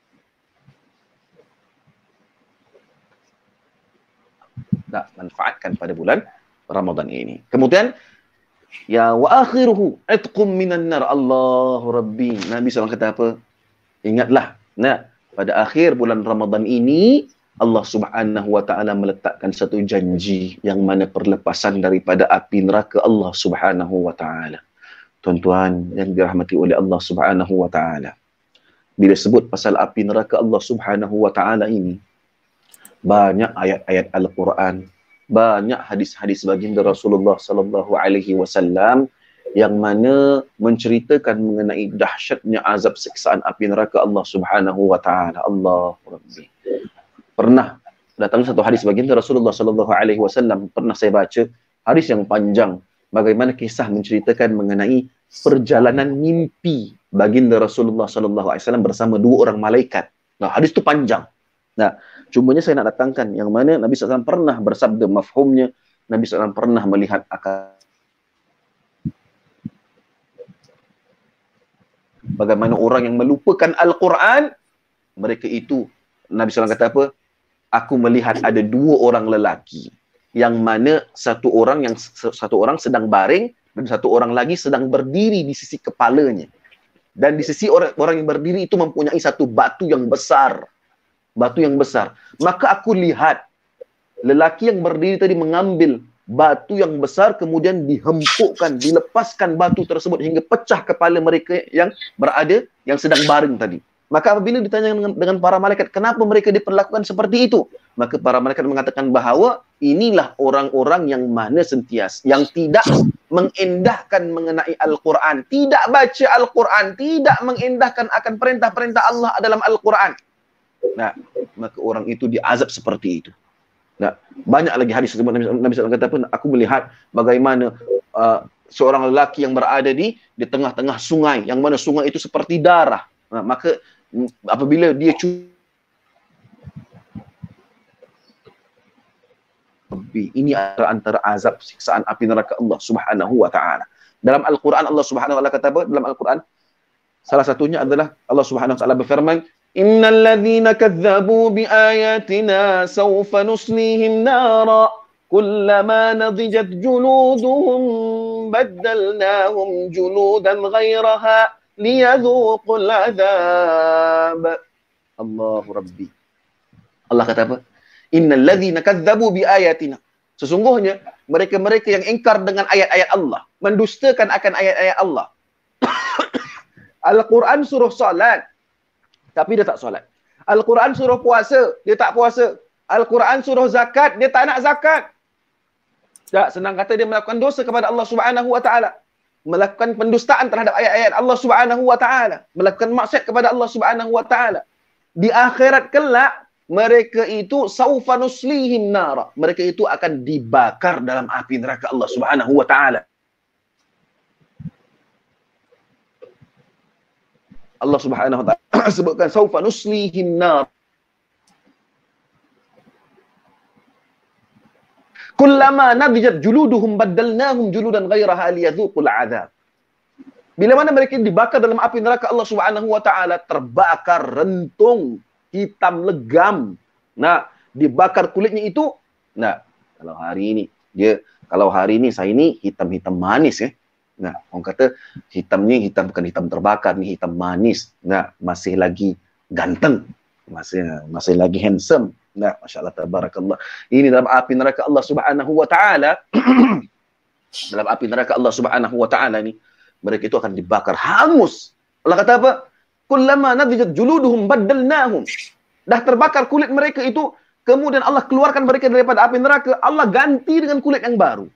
Speaker 3: manfaatkan pada bulan Ramadan ini. Kemudian, ya wa akhiruhu atqum minan nar. Allahu Rabbi. Nabi SAW kata apa? Ingatlah, nah, pada akhir bulan Ramadan ini Allah Subhanahu wa taala meletakkan satu janji yang mana perlepasan daripada api neraka Allah Subhanahu wa taala. Tuan-tuan yang dirahmati oleh Allah Subhanahu wa taala, bila sebut pasal api neraka Allah Subhanahu wa taala ini, banyak ayat-ayat Al-Quran, banyak hadis-hadis baginda Rasulullah sallallahu alaihi wasallam yang mana menceritakan mengenai dahsyatnya azab siksaan api neraka Allah Subhanahu wa taala. Allah Rabbi. Pernah datang satu hadis baginda Rasulullah sallallahu alaihi wasallam, pernah saya baca hadis yang panjang bagaimana kisah menceritakan mengenai perjalanan mimpi baginda Rasulullah sallallahu alaihi wasallam bersama dua orang malaikat. Nah, hadis itu panjang. Nah, cumanya saya nak datangkan yang mana Nabi SAW pernah bersabda mafhumnya, Nabi SAW pernah melihat akan bagaimana orang yang melupakan Al-Quran, mereka itu, Nabi SAW kata apa? Aku melihat ada dua orang lelaki, yang mana satu orang sedang baring, dan satu orang lagi sedang berdiri di sisi kepalanya. Dan di sisi orang yang berdiri itu mempunyai satu batu yang besar. Batu yang besar. Maka aku lihat lelaki yang berdiri tadi mengambil batu yang besar, kemudian dihempukkan, dilepaskan batu tersebut hingga pecah kepala mereka yang berada, yang sedang baring tadi. Maka apabila ditanya dengan para malaikat, kenapa mereka diperlakukan seperti itu? Maka para malaikat mengatakan bahawa inilah orang-orang yang mana sentiasa, yang tidak mengendahkan mengenai Al-Quran, tidak baca Al-Quran, tidak mengendahkan akan perintah-perintah Allah dalam Al-Quran. Nah, maka orang itu diazab seperti itu. Nah, banyak lagi hadis tersebut. Nabi SAW kata pun, aku melihat bagaimana seorang lelaki yang berada di tengah-tengah sungai, yang mana sungai itu seperti darah. Nah, maka apabila dia ini antara azab siksaan api neraka Allah Subhanahu wa taala. Dalam Al-Quran Allah Subhanahu wa taala kata apa? Dalam Al-Quran salah satunya adalah Allah Subhanahu wa taala berfirman, innal ladzina kadzdzabu biayatina sawfa nuslihim nara kullama nadijat juluduhum baddalnahum juludan ghairaha liyadhuqul adzab. Allahu Rabbi. Allah kata apa? Innal ladzina kadzdzabu biayatina. Sesungguhnya mereka-mereka yang ingkar dengan ayat-ayat Allah, mendustakan akan ayat-ayat Allah. Al-Quran suruh salat, tapi dia tak solat. Al-Quran suruh puasa, dia tak puasa. Al-Quran suruh zakat, dia tak nak zakat. Tak, senang kata dia melakukan dosa kepada Allah Subhanahu wa taala. Melakukan pendustaan terhadap ayat-ayat Allah Subhanahu wa taala, melakukan maksiat kepada Allah Subhanahu wa taala. Di akhirat kelak mereka itu saufa nuslihim nara. Mereka itu akan dibakar dalam api neraka Allah Subhanahu wa taala. Allah Subhanahu wa taala sebutkan saufa nuslihim nar. Kullama nadijat juluduhum baddalnahum juludan ghairaha liyadhuqul adzab. Bila mana mereka dibakar dalam api neraka Allah Subhanahu wa taala, terbakar rentung, hitam legam. Nah, dibakar kulitnya itu. Nah, kalau hari ini saya ini hitam-hitam manis ya. Nah, orang kata hitam ni hitam bukan hitam terbakar, ni hitam manis. Nah, masih lagi ganteng. Masih lagi handsome. Nah, masya-Allah tabarakallah. Ini dalam api neraka Allah Subhanahu wa taala. Dalam api neraka Allah Subhanahu wa taala ni, mereka itu akan dibakar hangus. Allah kata apa? Kullama nadijat juluduhum baddalnahum. Dah terbakar kulit mereka itu, kemudian Allah keluarkan mereka daripada api neraka, Allah ganti dengan kulit yang baru.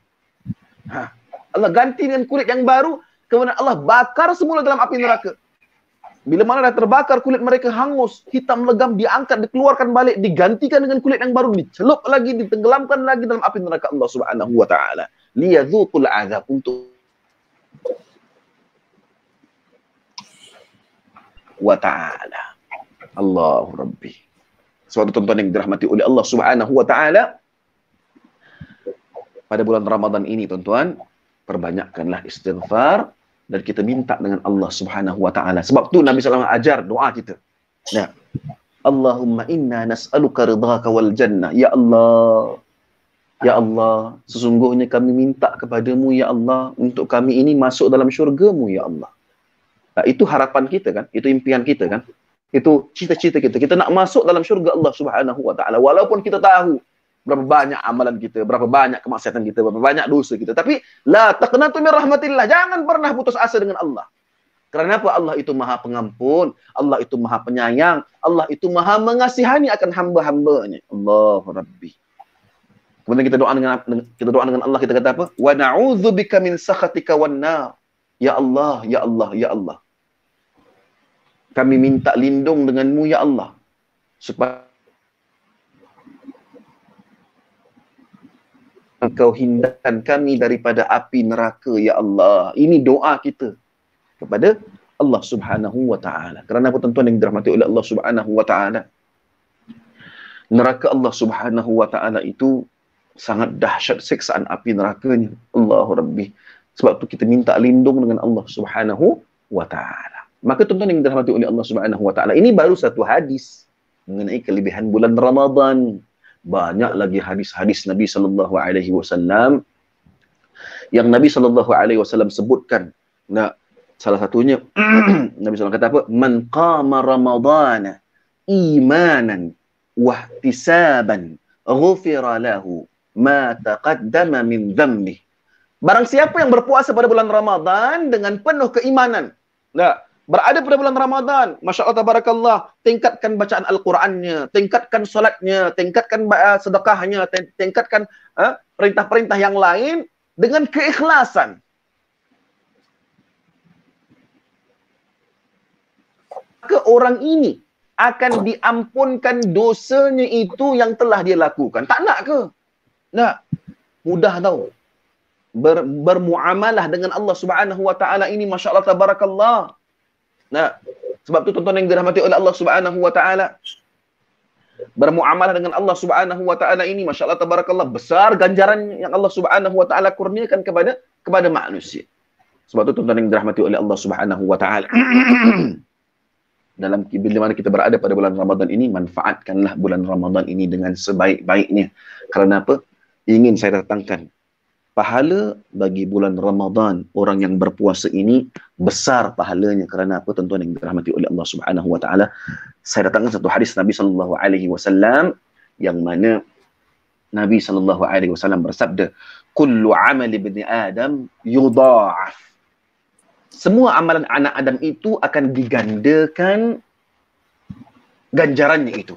Speaker 3: Allah ganti dengan kulit yang baru, kemudian Allah bakar semula dalam api neraka. Bila mana dah terbakar kulit mereka hangus, hitam legam, diangkat, dikeluarkan balik, digantikan dengan kulit yang baru, dicelup lagi, ditenggelamkan lagi dalam api neraka Allah Subhanahu wa taala. Liyadzuqul adzab, untuk wa ta'ala. Allahu Rabbi. Suatu tuan-tuan yang dirahmati oleh Allah Subhanahu wa taala, pada bulan Ramadan ini tuan-tuan, perbanyakkanlah istighfar dan kita minta dengan Allah Subhanahu wa taala. Sebab tu Nabi SAW ajar doa kita. Nah, Allahumma inna nas'aluka ridhaka wal jannah. Ya Allah, ya Allah, sesungguhnya kami minta kepadamu ya Allah untuk kami ini masuk dalam syurgamu ya Allah. Nah, itu harapan kita kan, itu impian kita kan, itu cita-cita kita. Kita nak masuk dalam syurga Allah Subhanahu wa taala, walaupun kita tahu berapa banyak amalan kita, berapa banyak kemaksiatan kita, berapa banyak dosa kita. Tapi la taqnatu min rahmatillah, jangan pernah putus asa dengan Allah. Kerana apa? Allah itu Maha Pengampun, Allah itu Maha Penyayang, Allah itu Maha Mengasihani akan hamba-hambanya. Allahu Rabbi. Kemudian kita doa dengan Allah, kita kata apa? Wa na'udzubika min sakhatika wan nar. Ya Allah, ya Allah, ya Allah. Kami minta lindung denganmu, ya Allah. Supaya Engkau hindarkan kami daripada api neraka, ya Allah. Ini doa kita kepada Allah Subhanahu wa taala. Kerana apa tuan-tuan yang dirahmati oleh Allah Subhanahu wa taala? Neraka Allah Subhanahu wa taala itu sangat dahsyat siksaan api nerakanya. Allahu Rabbi. Sebab tu kita minta lindung dengan Allah Subhanahu wa taala. Maka tuan-tuan yang dirahmati oleh Allah Subhanahu wa taala, ini baru satu hadis mengenai kelebihan bulan Ramadan. Banyak lagi hadis-hadis Nabi sallallahu alaihi wasallam yang Nabi sallallahu alaihi wasallam sebutkan. Nah, salah satunya Nabi sallallahu kata apa? Man qama ramadana imanan wa ihtisaban ghufira lahu ma taqaddama min dhanbi. Barang siapa yang berpuasa pada bulan Ramadan dengan penuh keimanan. Nah, berada pada bulan Ramadan, Masya Allah, Tabarakallah, tingkatkan bacaan Al-Qurannya, tingkatkan solatnya, tingkatkan sedekahnya, tingkatkan perintah-perintah yang lain dengan keikhlasan. Maka orang ini akan diampunkan dosanya itu yang telah dia lakukan. Tak nak ke? Nak. Mudah tau. Bermuamalah dengan Allah Subhanahu wa taala ini, Masya Allah, Tabarakallah. Nah, sebab tu tuan-tuan yang dirahmati oleh Allah Subhanahu wa taala, bermuamalah dengan Allah Subhanahu wa taala ini, Masya Allah, Tabarakallah, besar ganjaran yang Allah Subhanahu wa taala kurniakan kepada manusia. Sebab tu tuan-tuan yang dirahmati oleh Allah Subhanahu wa taala, dalam bila mana kita berada pada bulan Ramadan ini, manfaatkanlah bulan Ramadan ini dengan sebaik-baiknya. Kerana apa? Ingin saya datangkan pahala bagi bulan Ramadan orang yang berpuasa ini besar pahalanya. Kerana apa tuan-tuan yang dirahmati oleh Allah Subhanahu wa taala? Saya datangkan satu hadis Nabi sallallahu alaihi wasallam yang mana Nabi sallallahu alaihi wasallam bersabda, "Kullu 'amali ibni Adam yudha'af." Semua amalan anak Adam itu akan digandakan ganjarannya itu.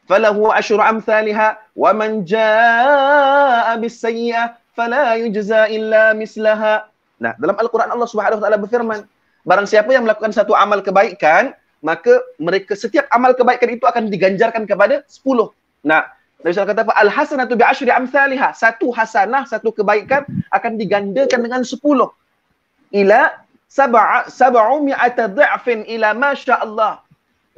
Speaker 3: Falahu asyru amsalha wa man jaa bis-sayyi'ah fala yujza illa mislaha. Nah, dalam Al-Quran Allah Subhanahu wa taala berfirman, barang siapa yang melakukan satu amal kebaikan, maka mereka setiap amal kebaikan itu akan diganjarkan kepada 10. Nah, Nabi SAW kata apa? Al-hasanatu bi asyri amsalha. Satu hasanah, satu kebaikan akan digandakan dengan 10. Ila sab'umi'ata dha'fin ila masya Allah.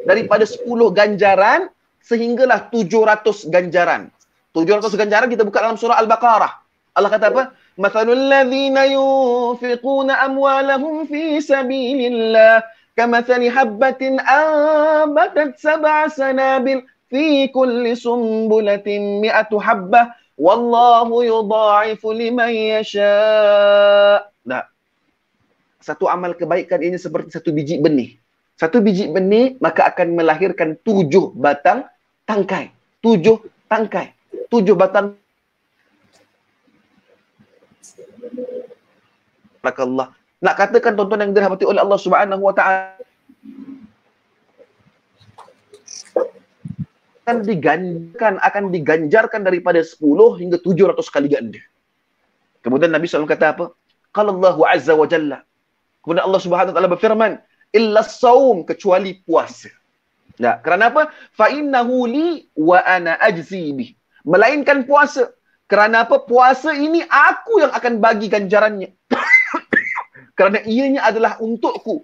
Speaker 3: Daripada 10 ganjaran sehinggalah 700 ganjaran. 700 ganjaran kita buka dalam surah Al-Baqarah. Allah kata apa? Mathalul ladzina yunfiquna amwalahum fi sabilillah kamathali habbatin ambatat sab'a sanabil fi kulli sumbulatin mi'atu habbah wallahu yudha'ifu liman yasha'. Nah, satu amal kebaikan ini seperti satu biji benih. Satu biji benih maka akan melahirkan 7 batang tangkai. 7 tangkai. 7 batang. Barakallah. Nak katakan tuan-tuan yang dirahmati oleh Allah Subhanahu wa taala, akan diganjarkan daripada 10 hingga 700 kali ganda. Kemudian Nabi SAW kata apa? Qala Allahu azza wa jalla. Kemudian Allah Subhanahu wa taala berfirman, illa saum, kecuali puasa. Nah, kerana apa? Fa innahu li wa ana ajzi bih. Melainkan puasa. Kerana apa? Puasa ini aku yang akan bagi ganjarannya. Kerana ianya adalah untukku.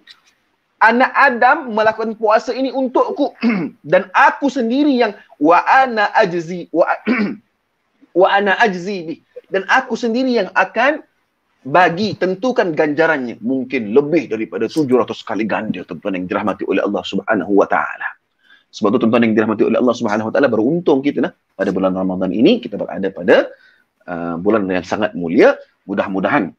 Speaker 3: Anak Adam melakukan puasa ini untukku. Dan aku sendiri yang wa ana ajzi wa ana ajzi bih. Dan aku sendiri yang akan bagi, tentukan ganjarannya. Mungkin lebih daripada 700 kali ganda, tuan-tuan yang dirahmati oleh Allah Subhanahu wa taala. Sebab tu tuan-tuan yang dirahmati oleh Allah Subhanahu wa taala, beruntung kita nah pada bulan Ramadan ini kita berada pada bulan yang sangat mulia. Mudah-mudahan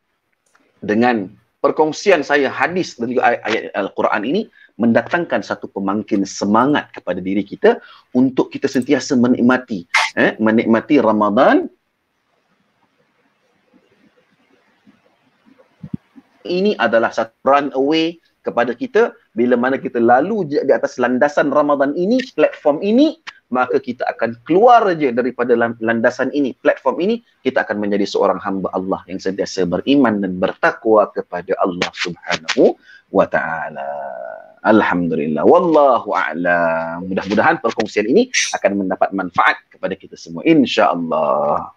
Speaker 3: dengan perkongsian saya hadis dan juga ayat Al-Quran ini mendatangkan satu pemangkin semangat kepada diri kita untuk kita sentiasa menikmati Ramadan ini adalah satu runaway kepada kita. Bila mana kita lalu di atas landasan Ramadan ini, platform ini, maka kita akan keluar je daripada landasan ini, platform ini, kita akan menjadi seorang hamba Allah yang sentiasa beriman dan bertakwa kepada Allah Subhanahu wa taala. Alhamdulillah, wallahu a'lam. Mudah-mudahan perkongsian ini akan mendapat manfaat kepada kita semua, insya-Allah.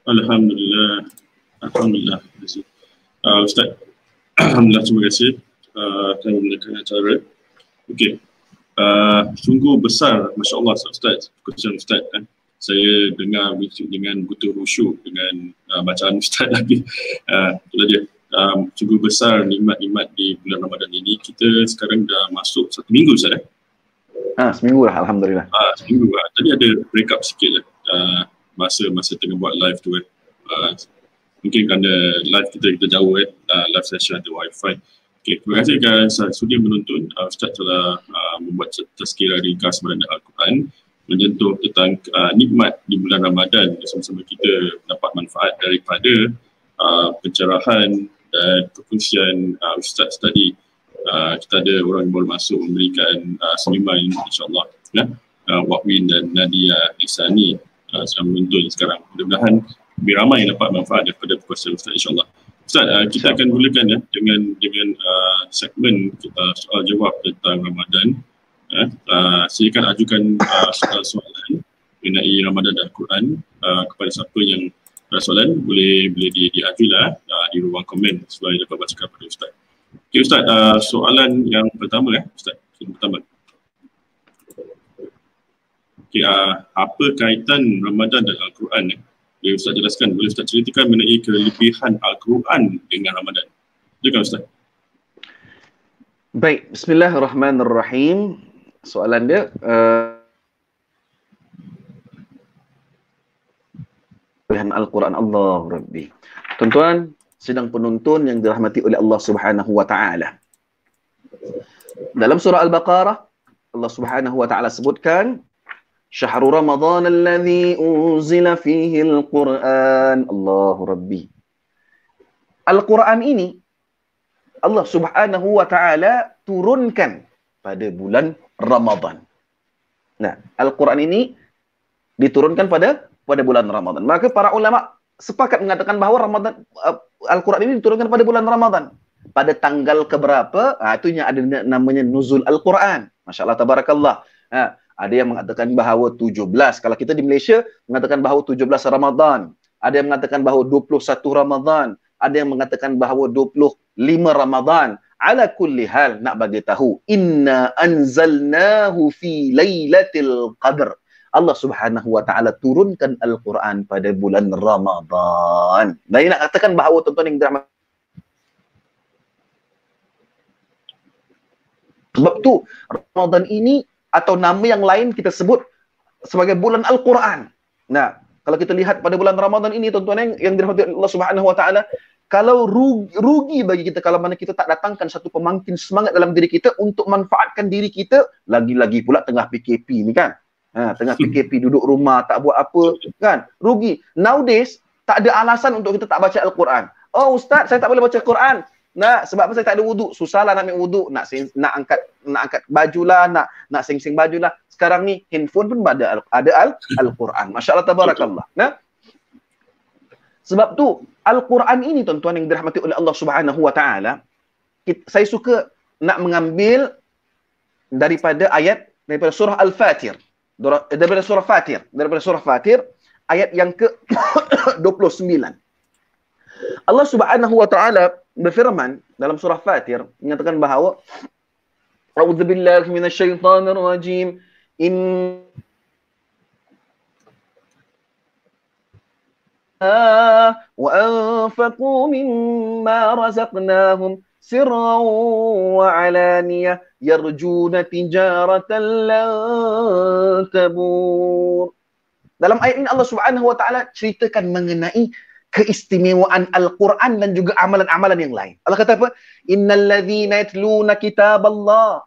Speaker 1: Alhamdulillah. Alhamdulillah. Ustaz, alhamdulillah, terima kasih telah memulakan acara. Okey. Sungguh besar, masya-Allah Ustaz, khususnya Ustaz kan. Saya dengar dengan betul khusyuk dengan bacaan Ustaz lagi. Itulah dia. Sungguh besar nikmat-nikmat di bulan Ramadan ini. Kita sekarang dah masuk 1 minggu Ustaz.
Speaker 3: Seminggu lah, alhamdulillah.
Speaker 1: Seminggu lah. Tadi ada break up sikit lah. Masa tengah buat live tu kan. Mungkin kerana live kita jauh kan. Live session ada wifi. Okay, terima kasih kerana sudi menonton. Ustaz telah membuat tazkirah ringkas beranda Al-Quran, menyentuh tentang nikmat di bulan Ramadan. Sama-sama kita dapat manfaat daripada pencerahan dan perkongsian Ustaz tadi. Kita ada orang yang baru masuk memberikan seniman insyaAllah ya. Wakwin dan Nadia Isani sedang menonton sekarang. Mudah-mudahan lebih ramai yang dapat manfaat daripada perkongsian Ustaz insyaAllah. Ustaz, kita akan mulakan ya dengan segmen kita soal jawab tentang Ramadan. Silakan ajukan soalan mengenai Ramadan dan Al-Quran kepada siapa yang ada soalan, boleh diajulah di ruang komen supaya dapat bacakan pada Ustaz. Okey Ustaz, soalan yang pertama Ustaz, soalan pertama. Okey, apa kaitan Ramadan dan Al-Quran boleh Ustaz jelaskan, boleh Ustaz ceritakan mengenai kelebihan Al-Quran dengan Ramadan. Silakan Ustaz.
Speaker 3: Baik, bismillahirrahmanirrahim. Soalan dia kelebihan Al-Quran, Allah Rabbi. Tuan-tuan sedang penonton yang dirahmati oleh Allah Subhanahu wa taala. Dalam surah Al-Baqarah Allah Subhanahu wa taala sebutkan Syahrul Ramadan alladhi unzila fihi al-Quran. Allahu Rabbi. Al-Quran ini Allah Subhanahu wa taala turunkan pada bulan Ramadan. Nah, Al-Quran ini diturunkan pada bulan Ramadan. Maka para ulama sepakat mengatakan bahawa Al-Quran ini diturunkan pada bulan Ramadan. Pada tanggal keberapa? Itu yang ada namanya nuzul Al-Quran. Masya Allah, tabarakallah. Ada yang mengatakan bahawa 17. Kalau kita di Malaysia mengatakan bahawa 17 Ramadan. Ada yang mengatakan bahawa 21 Ramadan. Ada yang mengatakan bahawa 25 Ramadan. Ala kulli hal, nak bagi tahu, inna anzalnahu fi lailatul qadr. Allah Subhanahu wa taala turunkan Al-Quran pada bulan Ramadan. Dan nak katakan bahawa tuan-tuan yang dirahmati, sebab tu Ramadan ini atau nama yang lain kita sebut sebagai bulan Al-Quran. Nah, kalau kita lihat pada bulan Ramadan ini tuan-tuan yang dirahmati Allah Subhanahu wa taala, kalau rugi bagi kita kalau mana kita tak datangkan satu pemangkin semangat dalam diri kita untuk manfaatkan diri kita, lagi-lagi pula tengah PKP ni kan. Tengah PKP duduk rumah tak buat apa kan, rugi. Nowadays tak ada alasan untuk kita tak baca Al-Quran. Oh Ustaz, saya tak boleh baca Quran. Nah, sebab apa? Saya tak ada wuduk. Susahlah nak ambil wuduk, nak angkat bajulah, nak sing-sing bajulah. Sekarang ni handphone pun ada Al-Quran. Masya-Allah, tabarakallah. Nah, sebab tu Al-Quran ini tuan-tuan yang dirahmati oleh Allah Subhanahu wa taala, saya suka nak mengambil daripada surah Al-Fatir. Daripada surah Fatir ayat yang ke-29. Allah Subhanahu wa taala berfirman dalam surah Fatir menyatakan bahawa A'udzubillahi minasyaitonir rajim. Wa anfaqu mimma razaqnahum sirran wa alaniyah yarjuna tijaratan lan tabur. Dalam ayat ini Allah Subhanahu wa taala ceritakan mengenai keistimewaan Al-Quran dan juga amalan-amalan yang lain. Allah kata apa? Innal ladzina yatluna kitaballah.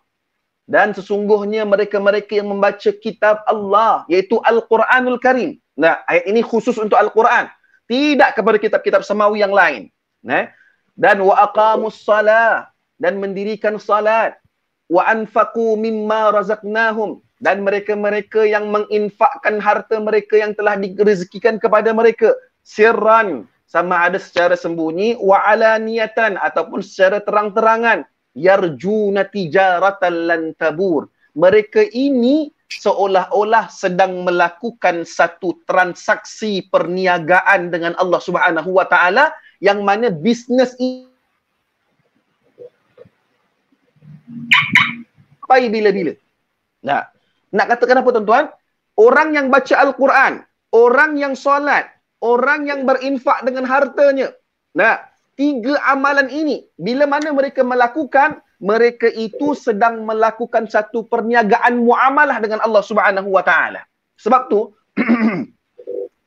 Speaker 3: Dan sesungguhnya mereka-mereka yang membaca kitab Allah, yaitu Al-Quranul Karim. Nah, ayat ini khusus untuk Al-Quran. Tidak kepada kitab-kitab samawi yang lain. Dan wa aqamus salah. dan mendirikan salat, wa anfaqu mimma razaqnahum, dan mereka-mereka yang menginfakkan harta mereka yang telah direzekikan kepada mereka, sirran, sama ada secara sembunyi, wa alaniyatan, ataupun secara terang-terangan, yarjuna tijaratan lan tabur. Mereka ini seolah-olah sedang melakukan satu transaksi perniagaan dengan Allah Subhanahu wa taala, yang mana bisnes ini sampai bila-bila. Nah, nak katakan apa tuan-tuan? Orang yang baca Al-Quran, orang yang solat, orang yang berinfak dengan hartanya. Nah, tiga amalan ini, bila mana mereka melakukan, mereka itu sedang melakukan satu perniagaan muamalah dengan Allah Subhanahu wa taala. Sebab tu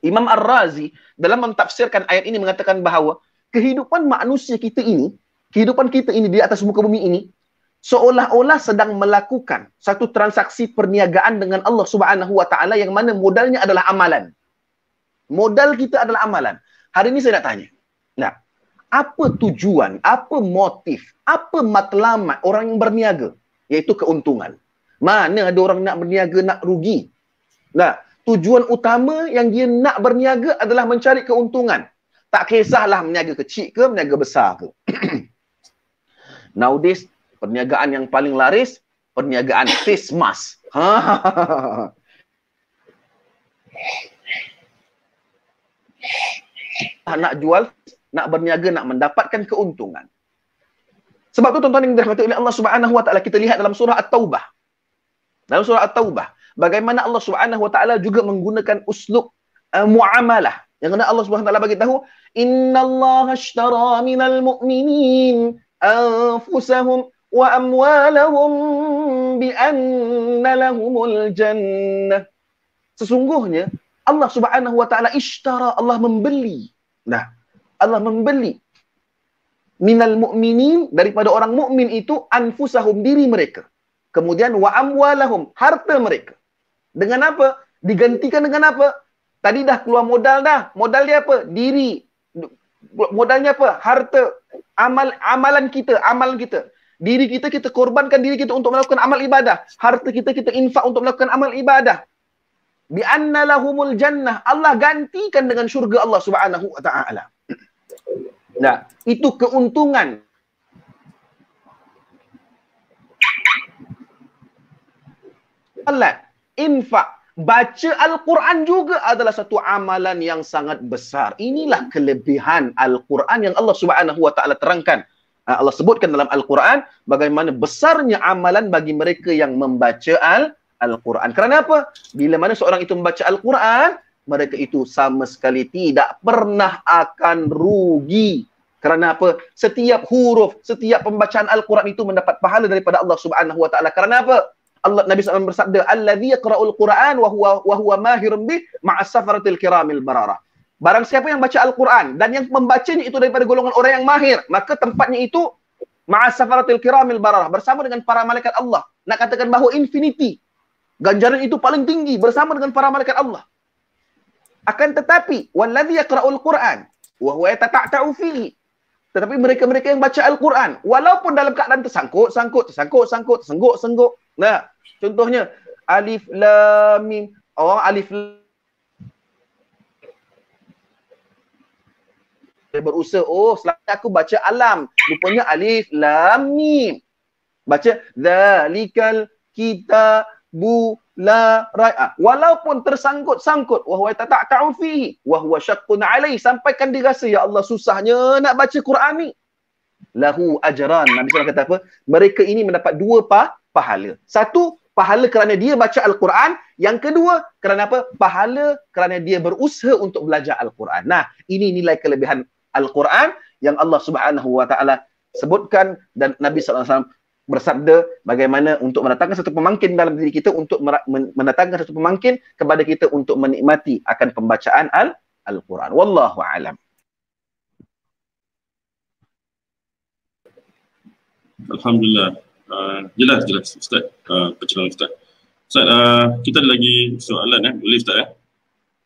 Speaker 3: Imam Ar-Razi dalam mentafsirkan ayat ini mengatakan bahawa kehidupan manusia kita ini, kehidupan kita ini di atas muka bumi ini, seolah-olah sedang melakukan satu transaksi perniagaan dengan Allah Subhanahu wa taala, yang mana modalnya adalah amalan. Modal kita adalah amalan. Hari ini saya nak tanya. Nah, apa tujuan, apa motif, apa matlamat orang yang berniaga? Iaitu keuntungan. Mana ada orang nak berniaga nak rugi? Nah, tujuan utama yang dia nak berniaga adalah mencari keuntungan. Tak kisahlah berniaga kecil ke, berniaga besar ke. Nowadays, perniagaan yang paling laris, perniagaan face mask. Nak jual, nak berniaga, nak mendapatkan keuntungan. Sebab tu tuan-tuan yang dirahmati oleh Allah Subhanahu wa taala, kita lihat dalam surah At-Taubah. Dalam surah At-Taubah, bagaimana Allah Subhanahu wa taala juga menggunakan uslub muamalah. Yang mana Allah Subhanahu wa taala bagi tahu, "Innallaha ashtara minal mu'minin anfusahum wa amwalahum bi anna lahumul jannah." Sesungguhnya Allah Subhanahu wa taala ishtara, Allah membeli. Nah, Allah membeli minal mu'minin, daripada orang mukmin itu, anfusahum, diri mereka. Kemudian wa amwalahum, harta mereka. Dengan apa? Digantikan dengan apa? Tadi dah keluar modal dah. Modal dia apa? Diri. Modalnya apa? Harta. Amalan kita. Diri kita, kita korbankan diri kita untuk melakukan amal ibadah. Harta kita, kita infak untuk melakukan amal ibadah. Bi anna lahumul jannah. Allah gantikan dengan syurga Allah Subhanahu wa taala. Nah, itu keuntungan. Salat, infak, baca Al-Quran juga adalah satu amalan yang sangat besar. Inilah kelebihan Al-Quran yang Allah Subhanahu wa taala terangkan. Allah sebutkan dalam Al-Quran bagaimana besarnya amalan bagi mereka yang membaca Al-Quran. Kerana apa? Bila mana seorang itu membaca Al-Quran, mereka itu sama sekali tidak pernah akan rugi. Kerana apa? Setiap huruf, setiap pembacaan Al-Quran itu mendapat pahala daripada Allah Subhanahu wa taala. Kerana apa? Nabi SAW bersabda, "Allazi yaqra'ul Qur'an wa huwa mahirun bih ma'as safaratil kiramil bararah." Barang siapa yang baca Al-Quran dan yang membacanya itu daripada golongan orang yang mahir, maka tempatnya itu ma'as safaratil kiramil bararah, bersama dengan para malaikat Allah. Nak katakan bahawa infinity, ganjaran itu paling tinggi bersama dengan para malaikat Allah. Akan tetapi, wallazi yaqra'ul Qur'an wa huwa yatata'u fihi. Tetapi mereka-mereka yang baca Al-Quran, walaupun dalam keadaan tersangkut. Nah, contohnya alif lam mim. Oh, alif berusaha, oh selama aku baca alam, rupanya alif lam mim. Baca zalikal kitabu la rai'a. Walaupun tersangkut-sangkut, wa huwa tata'u fihi wa huwa syaqqun alaihi, sampaikan dia rasa, ya Allah susahnya nak baca Quran ni. Lahu ajran. Nabi SAW kata apa? Mereka ini mendapat dua pahala. Satu, pahala kerana dia baca Al-Quran. Yang kedua, kerana apa? Pahala kerana dia berusaha untuk belajar Al-Quran. Nah, ini nilai kelebihan Al-Quran yang Allah Subhanahu wa taala sebutkan, dan Nabi SAW bersabda bagaimana untuk mendatangkan satu pemangkin dalam diri kita, untuk mendatangkan satu pemangkin kepada kita untuk menikmati akan pembacaan Al-Quran. Wallahu a'lam.
Speaker 1: Alhamdulillah. Jelas Ustaz. Pencerahan Ustaz. Ustaz, kita ada lagi soalan boleh Ustaz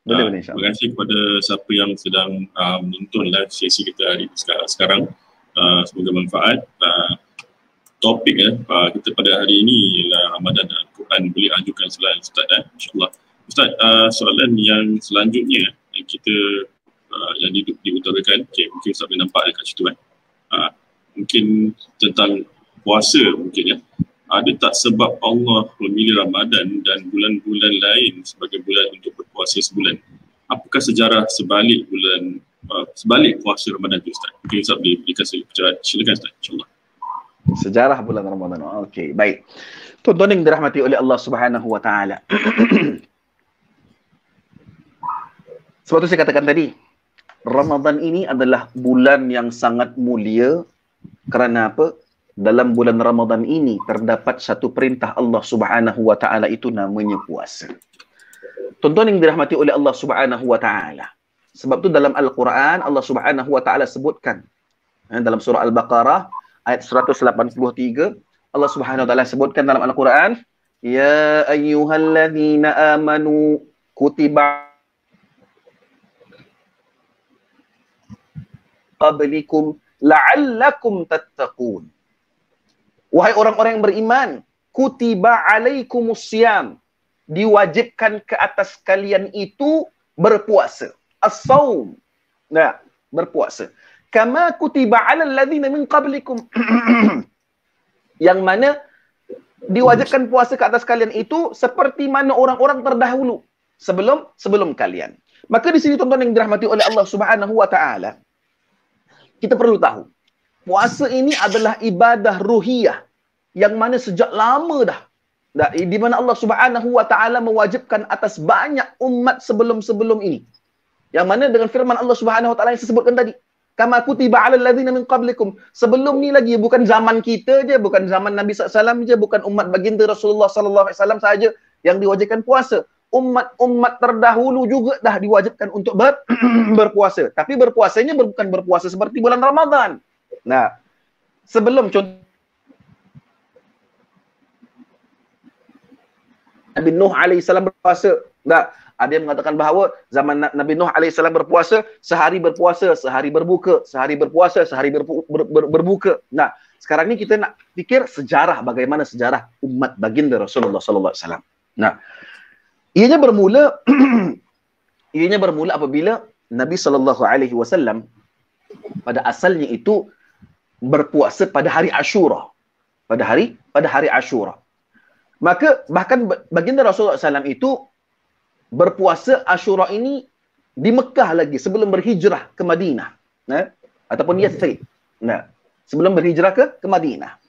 Speaker 3: Boleh insya-Allah.
Speaker 1: Terima kasih kepada siapa yang sedang menonton live sesi kita hari sekarang. Semoga manfaat. topik kita pada hari ini ialah Ramadan dan Al-Quran. Boleh ajukan soalan Ustaz InsyaAllah. Ustaz, soalan yang selanjutnya yang kita yang diutarakan, mungkin Ustaz boleh nampak dekat situ mungkin tentang puasa mungkin ada tak sebab Allah memilih Ramadan dan bulan-bulan lain sebagai bulan untuk berpuasa sebulan? Apakah sejarah sebalik sebalik puasa Ramadan itu, Ustaz? Mungkin Ustaz boleh berikan sejarah. Silakan Ustaz, insyaAllah.
Speaker 3: Sejarah bulan Ramadan. Okey, baik. Tuan-tuan yang dirahmati oleh Allah Subhanahu wa taala. Sebab tu saya katakan tadi, Ramadan ini adalah bulan yang sangat mulia. Kerana apa? Dalam bulan Ramadan ini terdapat satu perintah Allah Subhanahu wa taala, itu namanya puasa. Tuan-tuan yang dirahmati oleh Allah Subhanahu wa taala. Sebab tu dalam Al-Quran Allah Subhanahu wa taala sebutkan dalam surah Al-Baqarah ayat 183, Allah Subhanahu wa taala sebutkan dalam Al-Quran, ya ayyuhalladzina amanu kutiba qablikum la'allakum tattaqun. Wahai orang-orang yang beriman, kutiba alaikumusiyam, diwajibkan ke atas kalian itu berpuasa. As-saum. Nah, berpuasa. Kama kutiba alal ladzina min qablikum. Yang mana diwajibkan puasa ke atas kalian itu seperti mana orang-orang terdahulu sebelum kalian. Maka di sini tuan-tuan yang dirahmati oleh Allah Subhanahu wa taala, kita perlu tahu puasa ini adalah ibadah ruhiyah yang mana sejak lama dah di mana Allah Subhanahu wa taala mewajibkan atas banyak umat sebelum-sebelum ini. Yang mana dengan firman Allah Subhanahu wa taala yang saya sebutkan tadi, kama kutiba 'alal ladzina min qablikum. Sebelum ni lagi, bukan zaman kita je, bukan zaman Nabi SAW je, bukan umat baginda Rasulullah SAW saja yang diwajibkan puasa. Umat-umat terdahulu juga dah diwajibkan untuk berpuasa. Tapi berpuasanya bukan berpuasa seperti bulan Ramadan. Nah, sebelum contoh Nabi Nuh AS berpuasa. Nah, ada yang mengatakan bahawa zaman Nabi Nuh AS berpuasa, sehari berpuasa, sehari berbuka, sehari berpuasa, sehari berbuka. Nah, sekarang ni kita nak fikir sejarah, bagaimana sejarah umat baginda Rasulullah SAW. Nah, ianya bermula apabila Nabi SAW pada asalnya itu berpuasa pada hari Ashura. Pada hari Ashura. Maka bahkan baginda Rasulullah SAW itu berpuasa Ashura ini di Mekah lagi sebelum berhijrah ke Madinah. Ataupun Yathrib. Nah, sebelum berhijrah ke Madinah.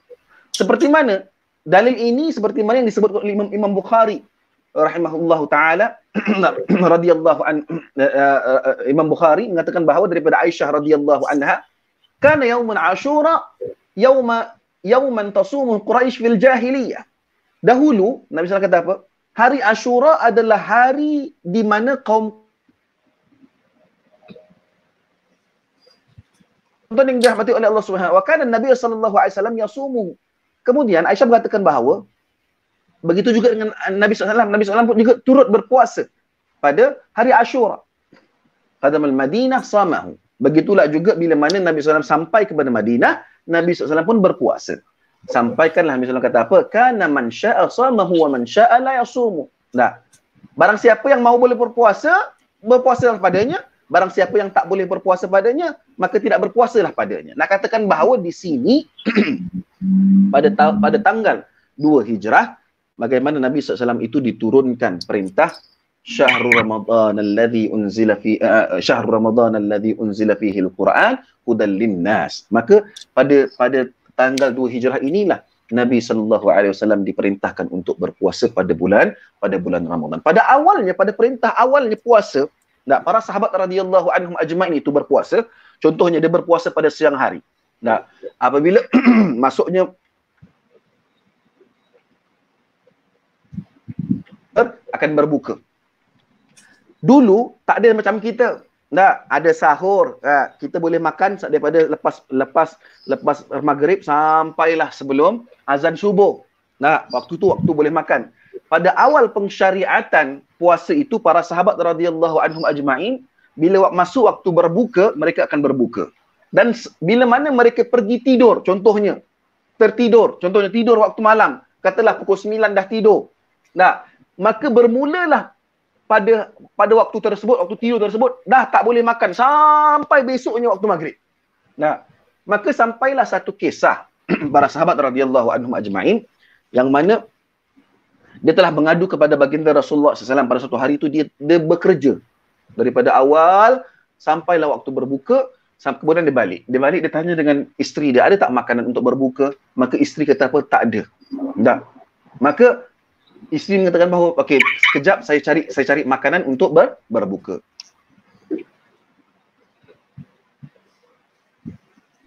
Speaker 3: Seperti mana? Dalil ini seperti mana yang disebut oleh Imam Bukhari rahimahullahu taala radhiyallahu an Imam Bukhari mengatakan bahawa daripada Aisyah radhiyallahu anha, kana yaumun Ashura yauman tasumu Quraisy fil jahiliyah. Dahulu Nabi SAW kata apa? Hari Ashura adalah hari di mana kaum yang dirahmati oleh Allah Subhanahu wa taala, Nabi sallallahu alaihi wasallam yasumu. Kemudian Aisyah mengatakan bahawa begitu juga dengan Nabi SAW. Nabi SAW pun juga turut berpuasa pada hari Ashura. Qadamal Madinah samahu. Begitulah juga bila mana Nabi SAW sampai kepada Madinah, Nabi SAW pun berpuasa. Sampaikanlah Nabi SAW kata apa? Kana man sya'a samahu wa man sya'a la yasumu. Nah, barang siapa yang mau boleh berpuasa, berpuasalah padanya. Barang siapa yang tak boleh berpuasa padanya, maka tidak berpuasalah padanya. Nak katakan bahawa di sini pada tanggal 2 Hijrah, bagaimana Nabi SAW itu diturunkan perintah Syahrul Ramadan alladhi unzila fihi al-Quran hudan linnas. Maka pada tanggal 2 Hijrah inilah Nabi SAW diperintahkan untuk berpuasa pada bulan Ramadan. Pada perintah awalnya puasa, para sahabat radhiyallahu anhum ajma'in itu berpuasa. Contohnya dia berpuasa pada siang hari. Nah, apabila masuknya akan berbuka. Dulu tak ada macam kita. Tak ada sahur. Kita boleh makan daripada lepas maghrib sampailah sebelum azan subuh. Nah, waktu tu boleh makan. Pada awal pensyariatan puasa itu, para sahabat radhiyallahu anhum ajma'in, bila masuk waktu berbuka, mereka akan berbuka. Dan bila mana mereka pergi tidur, contohnya tertidur. Contohnya tidur waktu malam. Katalah pukul 9 dah tidur. Nah, maka bermulalah pada waktu tersebut, waktu tidur tersebut, dah tak boleh makan sampai besoknya waktu maghrib. Nah, maka sampailah satu kisah para sahabat radhiyallahu anhum ajma'in yang mana dia telah mengadu kepada baginda Rasulullah SAW pada suatu hari itu dia bekerja daripada awal sampailah waktu berbuka, kemudian dia balik. Dia tanya dengan isteri dia, ada tak makanan untuk berbuka? Maka isteri kata apa? Tak ada. Tak. Maka isteri mengatakan bahawa okey, sekejap saya cari makanan untuk berbuka.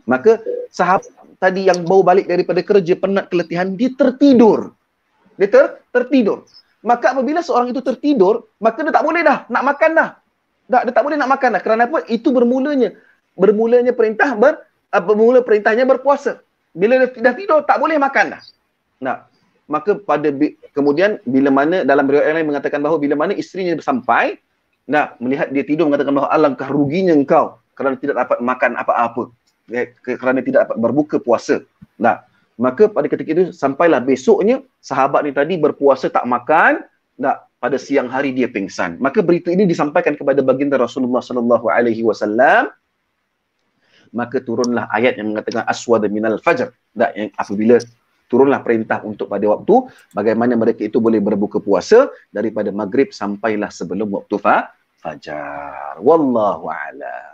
Speaker 3: Maka sahabat tadi yang baru balik daripada kerja penat keletihan, dia tertidur. Dia tertidur. Maka apabila seorang itu tertidur, maka dia tak boleh dah nak makan dah. Dia tak boleh nak makan dah. Kerana apa? Itu bermulanya perintahnya berpuasa. Bila dia dah tidur, tak boleh makan dah. Nah, maka kemudian bila mana dalam riwayat lain mengatakan bahawa bila mana isterinya sampai, melihat dia tidur, mengatakan bahawa alangkah ruginya engkau kerana tidak dapat makan apa-apa. Kerana tidak dapat berbuka puasa. Nah, maka pada ketika itu sampailah besoknya sahabat ni tadi berpuasa tak makan, pada siang hari dia pingsan. Maka berita ini disampaikan kepada baginda Rasulullah sallallahu alaihi wasallam. Maka turunlah ayat yang mengatakan aswad minal fajr. Yang apabila turunlah perintah untuk pada waktu bagaimana mereka itu boleh berbuka puasa daripada maghrib sampailah sebelum waktu fajar. Wallahu a'lam.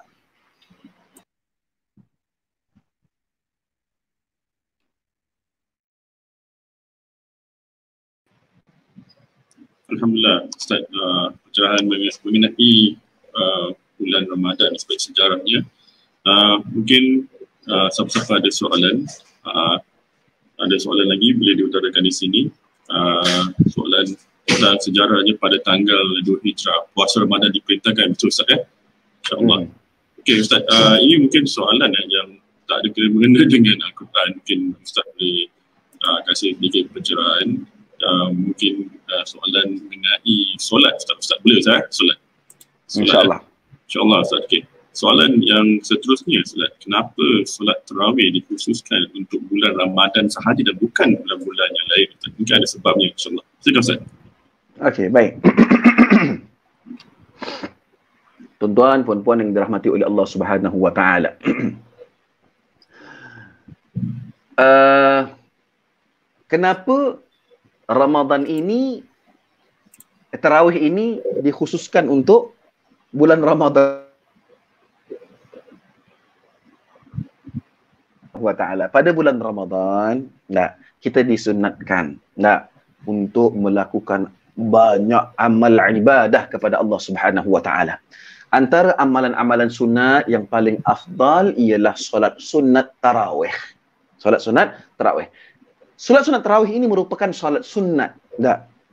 Speaker 1: Alhamdulillah, Ustaz, pencerahan mengenai bulan Ramadan sebagai sejarahnya. Mungkin siapa-siapa ada soalan, lagi boleh diutarakan di sini. Soalan tentang sejarahnya pada tanggal 2 Hijrah, puasa Ramadan diperintahkan, betul Ustaz ya? InsyaAllah. Okey Ustaz, ini mungkin soalan yang tak ada kena-mengena dengan Al-Quran. Mungkin Ustaz boleh kasih sedikit pencerahan. Mungkin soalan mengenai solat. Ustaz boleh Ustaz? Solat.
Speaker 3: InsyaAllah.
Speaker 1: InsyaAllah Ustaz. Okay. Soalan yang seterusnya Ustaz, kenapa solat tarawih dikhususkan untuk bulan Ramadan sahaja dan bukan bulan-bulan yang lain? Ustaz? Mungkin ada sebabnya insyaAllah. Silakan Ustaz.
Speaker 3: Okey, baik. Tuan-tuan, puan-puan yang dirahmati oleh Allah Subhanahu wa taala. Kenapa Ramadan ini, tarawih ini dikhususkan untuk bulan Ramadan wa ta'ala. Pada bulan Ramadan, kita disunatkan untuk melakukan banyak amal ibadah kepada Allah Subhanahu wa taala. Antara amalan-amalan sunat yang paling afdal ialah solat sunat tarawih. Solat sunat tarawih. Solat sunat tarawih ini merupakan solat sunat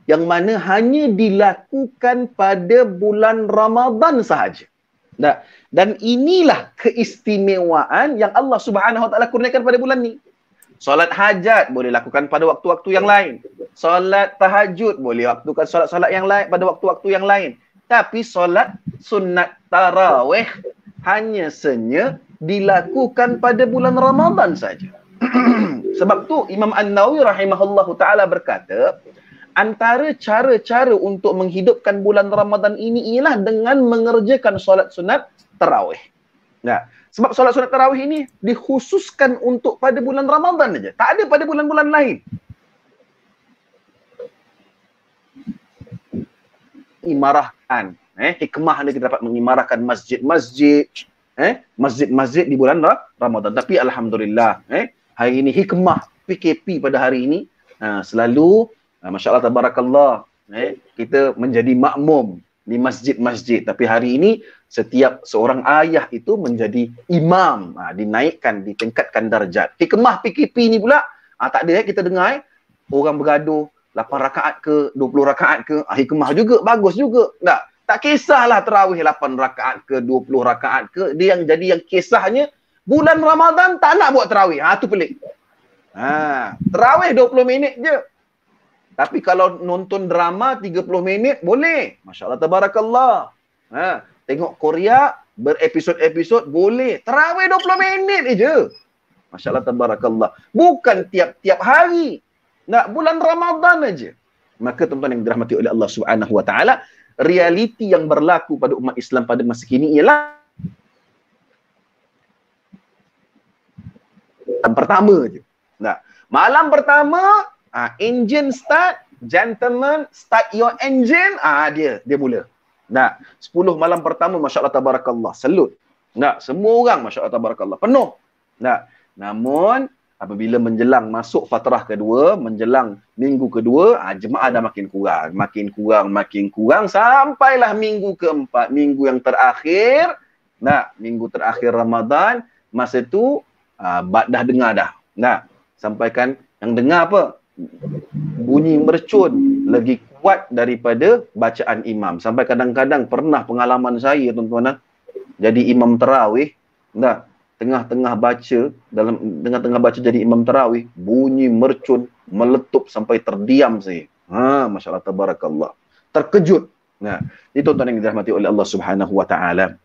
Speaker 3: yang mana hanya dilakukan pada bulan Ramadan sahaja. Dan inilah keistimewaan yang Allah Subhanahu wa taala kurniakan pada bulan ni. Solat hajat boleh lakukan pada waktu-waktu yang lain. Solat tahajud boleh lakukan solat-solat yang lain pada waktu-waktu yang lain. Tapi solat sunat tarawih hanya dilakukan pada bulan Ramadan saja. Sebab tu Imam An-Nawawi rahimahullahu ta'ala berkata, antara cara-cara untuk menghidupkan bulan Ramadan ini ialah dengan mengerjakan solat sunat tarawih. Sebab solat sunat tarawih ini dikhususkan untuk pada bulan Ramadan saja. Tak ada pada bulan-bulan lain. Imarahkan. Hikmah dia kita dapat mengimarahkan masjid-masjid. Masjid-masjid di bulan Ramadan. Tapi Alhamdulillah, hari ini hikmah PKP pada hari ini selalu Masya Allah tabarakallah, kita menjadi makmum di masjid-masjid. Tapi hari ini setiap seorang ayah itu menjadi imam, dinaikkan, ditingkatkan darjat. Hikmah PKP ni pula tak ada kita dengar orang bergaduh 8 rakaat ke 20 rakaat ke, hikmah juga, bagus juga. Tak kisahlah tarawih 8 rakaat ke 20 rakaat ke, dia yang jadi yang kisahnya bulan Ramadan tak nak buat tarawih. Tu pelik. Tarawih 20 minit je. Tapi kalau nonton drama 30 minit boleh. Masya Allah tabarakallah. Tengok Korea berepisod-episod boleh. Tarawih 20 minit je. Masya Allah, tabarakallah. Bukan tiap-tiap hari. Nak bulan Ramadan aja. Maka tuan-tuan yang dirahmati oleh Allah Subhanahu Wa Taala, realiti yang berlaku pada umat Islam pada masa kini ialah malam pertama je. Nah, malam pertama, engine start, gentlemen, start your engine, dia mula. Nah, 10 malam pertama, Masya Allah, tabarakallah, salut. Nah, semua orang, Masya Allah, tabarakallah, penuh. Nah, namun, apabila menjelang masuk fatrah kedua, menjelang minggu kedua, jemaah dah makin kurang, sampailah minggu keempat, minggu yang terakhir. Nah, minggu terakhir Ramadan, masa tu, dah dengar dah. Nah, sampaikan yang dengar apa? Bunyi mercun lagi kuat daripada bacaan imam. Sampai kadang-kadang pernah pengalaman saya, tuan-tuan, jadi imam tarawih, nah, tengah-tengah baca jadi imam tarawih, bunyi mercun meletup sampai terdiam saya. Masya Allah, tabarakallah. Terkejut. Nah, itu tuan-tuan yang dirahmati oleh Allah Subhanahu Wa Taala.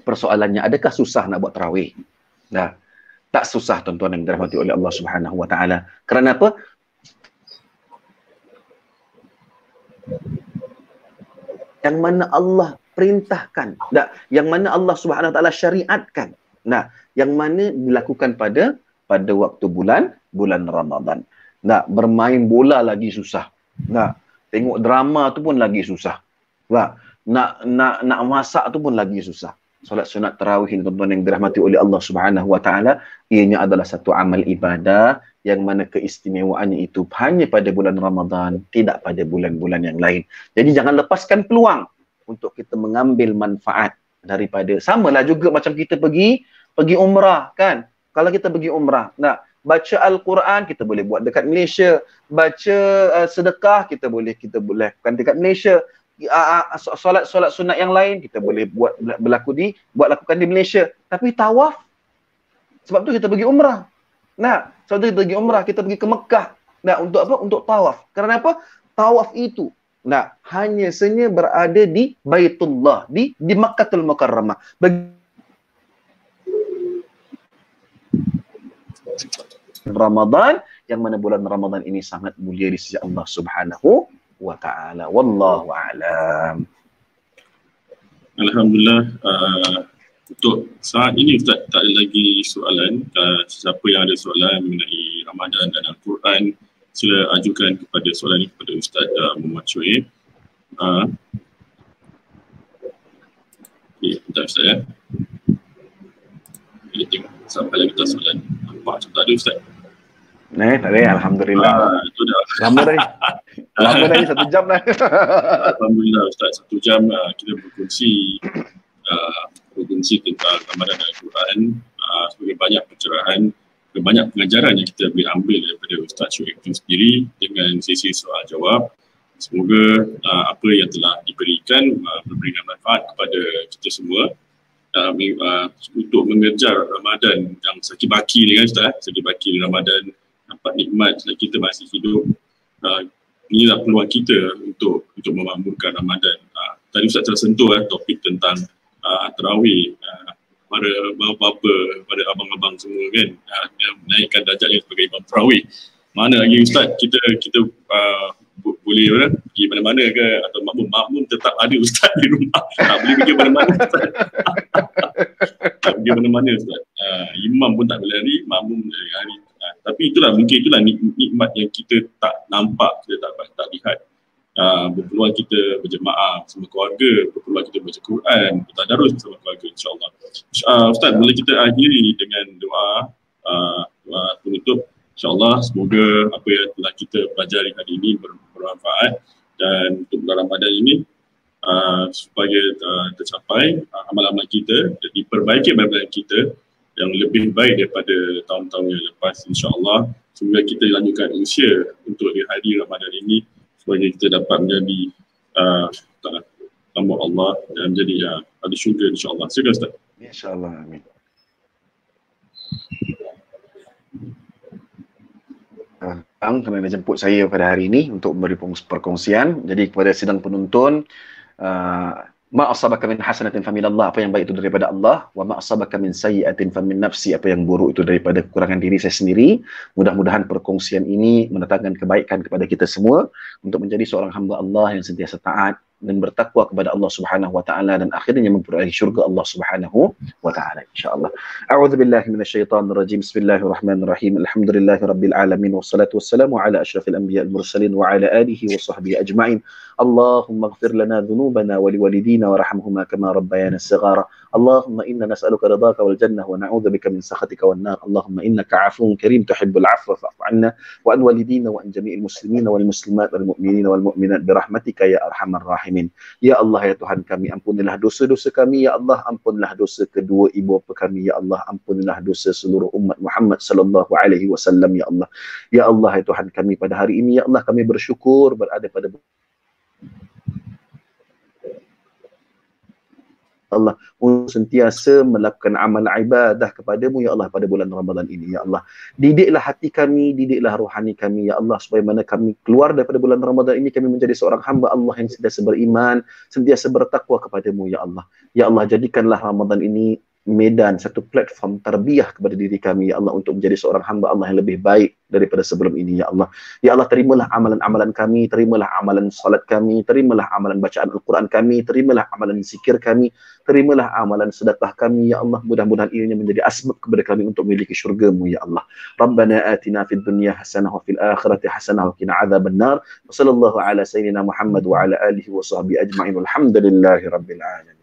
Speaker 3: Persoalannya, adakah susah nak buat tarawih? Nah, tak susah, tuan-tuan yang dirahmati oleh Allah Subhanahu Wa Taala. Kerana apa? Yang mana Allah perintahkan, yang mana Allah Subhanahu Wa Taala syariatkan. Nah, yang mana dilakukan pada waktu bulan Ramadan. Nah, bermain bola lagi susah. Nah, tengok drama tu pun lagi susah. Nah, nak masak tu pun lagi susah. Solat sunat tarawih ini, tuan-tuan yang dirahmati oleh Allah Subhanahu Wa Taala, ianya adalah satu amal ibadah yang mana keistimewaannya itu hanya pada bulan Ramadan, tidak pada bulan-bulan yang lain. Jadi jangan lepaskan peluang untuk kita mengambil manfaat daripada, samalah juga macam kita pergi umrah kan. Kalau kita pergi umrah, nak baca Al-Quran kita boleh buat dekat Malaysia, baca sedekah kita boleh lakukan dekat Malaysia, solat sunat yang lain kita boleh lakukan di Malaysia. Tapi tawaf, sebab tu kita pergi umrah. Nah, sebab tu kita pergi umrah, kita pergi ke Mekah. Nah, untuk apa? Untuk tawaf. Kerana apa? Tawaf itu, nah, hanya saja berada di Baitullah, di Makkahul Mukarramah. Ramadan, yang mana bulan Ramadan ini sangat mulia di sisi Allah Subhanahu Wa Taala. Wallahu a'lam.
Speaker 1: Alhamdulillah. Untuk saat ini Ustaz tak ada lagi soalan. Siapa yang ada soalan mengenai Ramadan dan Al-Quran, sila ajukan kepada soalan ini kepada Ustaz Muhammad Shoaib. Okay, bentar Ustaz ya. Kita tengok sampai lagi tak soalan. Nampak macam tak ada Ustaz.
Speaker 3: Tak ada, Alhamdulillah.
Speaker 1: Itu dah.
Speaker 3: Lama dah ni, 1 jam dah.
Speaker 1: Alhamdulillah Ustaz, 1 jam kita berkongsi tentang Ramadan dan Al-Quran, sebagai banyak pencerahan, banyak pengajaran yang kita boleh ambil daripada Ustaz Shoaib itu sendiri dengan sesi soal jawab. Semoga apa yang telah diberikan memberikan manfaat kepada kita semua untuk mengejar Ramadan yang saki baki ni kan Ustaz, saki baki Ramadan, dapat nikmat selagi kita masih hidup. Inilah peluang kita untuk memakmurkan Ramadan. Tadi Ustaz telah sentuh topik tentang tarawih, para bapa-bapa, pada abang-abang semua kan, menaikkan darjatnya sebagai imam tarawih. Mana lagi Ustaz, kita boleh pergi mana-mana ke, atau makmum tetap ada Ustaz di rumah, tak boleh pergi mana-mana Ustaz. Tak pergi mana-mana Ustaz. Imam pun tak boleh lari, makmum dari hari. Tapi mungkin itulah nikmat yang kita tak nampak, kita tak lihat. Berpeluang kita berjemaah bersama keluarga, berpeluang kita baca Quran, bertadarus bersama keluarga, insyaAllah. Ustaz, boleh kita akhiri dengan doa penutup. InsyaAllah semoga apa yang telah kita pelajari hari ini bermanfaat, dan untuk bulan Ramadan ini supaya tercapai amal-amal kita dan diperbaiki amal-amal kita yang lebih baik daripada tahun-tahun yang lepas, insyaAllah. Semoga kita lanjutkan usia untuk di hari Ramadan ini supaya kita dapat menjadi tamu Allah dan menjadi ahli syurga, insyaAllah. Silakan Ustaz.
Speaker 3: InsyaAllah, amin. Kerana jemput saya pada hari ini untuk memberi perkongsian. Jadi kepada sidang penonton, Ma asabaka min hasanatin faminallah, apa yang baik itu daripada Allah, wa ma asabaka min sayyi'atin famin nafsi, apa yang buruk itu daripada kekurangan diri saya sendiri. Mudah-mudahan perkongsian ini mendatangkan kebaikan kepada kita semua untuk menjadi seorang hamba Allah yang sentiasa taat dan bertakwa kepada Allah Subhanahu wa taala, dan akhirnya memperoleh syurga Allah Subhanahu wa taala insyaallah. A'udzubillahi minasyaitonir rajim. Bismillahirrahmanirrahim. Alhamdulillahirabbil alamin wassalatu wassalamu ala asyrafil anbiya'il mursalin wa ala alihi wa sahbihi ajma'in. Allahumma ighfir lana dhunubana wa liwalidina warhamhuma kama rabbayana shighara. Allahumma inna nas'aluka ridhaka wal jannah wa na'udzubika min sakhatika wan nar. Allahumma innaka 'afuwun karim tuhibbul 'afwa fa'fu 'anna wa an walidina wa an jami'il muslimina wal muslimat wal mu'minina wal mu'minat bi rahmatika ya arhamar rahimin. Ya Allah, ya Tuhan kami, ampunilah dosa-dosa kami ya Allah, ampunilah dosa kedua ibu bapa kami ya Allah, ampunilah dosa seluruh umat Muhammad sallallahu alaihi wasallam ya Allah. Ya Allah, ya Tuhan kami, pada hari ini ya Allah kami bersyukur berada pada Allah untuk sentiasa melakukan amal ibadah kepadamu ya Allah pada bulan Ramadan ini ya Allah. Didiklah hati kami, didiklah rohani kami ya Allah, supaya mana kami keluar daripada bulan Ramadan ini kami menjadi seorang hamba Allah yang sentiasa beriman, sentiasa bertakwa kepadamu ya Allah. Ya Allah, jadikanlah Ramadan ini medan, satu platform tarbiyah kepada diri kami ya Allah, untuk menjadi seorang hamba Allah yang lebih baik daripada sebelum ini ya Allah. Ya Allah, terimalah amalan-amalan kami, terimalah amalan salat kami, terimalah amalan bacaan Al-Quran kami, terimalah amalan zikir kami, terimalah amalan sedekah kami ya Allah. Mudah-mudahan ianya menjadi asbab kepada kami untuk memiliki syurga-Mu ya Allah. Rabbana atina fid dunya hasanah wa fil akhirati hasanah wa qina adzabannar. Wa sallallahu ala sayyidina Muhammad wa ala alihi wa sahbihi ajma'in. Walhamdulillahi rabbil alamin.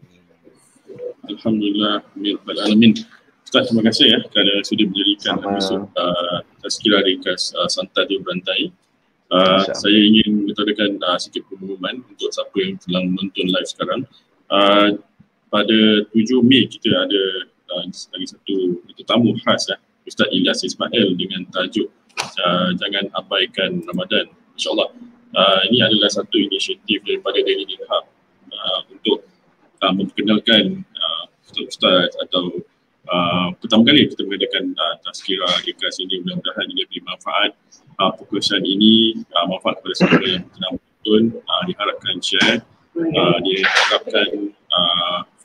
Speaker 1: Alhamdulillah rabbil alamin. Ustaz, terima kasih ya kerana sudah menjadikan episod Tazkirah Ringkas Santai di Berantai. Saya ingin mengutarakan sikit pengumuman untuk siapa yang sedang menonton live sekarang. Pada 7 Mei kita ada lagi satu tetamu khas Ustaz Ilyas Ismail dengan tajuk Jangan Abaikan Ramadan. InsyaAllah ini adalah satu inisiatif daripada Daily Hub untuk memperkenalkan ustaz atau pertama kali kita mengadakan Tazkirah Ringkas ini. Mudah-mudahan ia beri manfaat. Fokusan ini manfaat kepada semua yang sedang menonton. Diharapkan share, diharapkan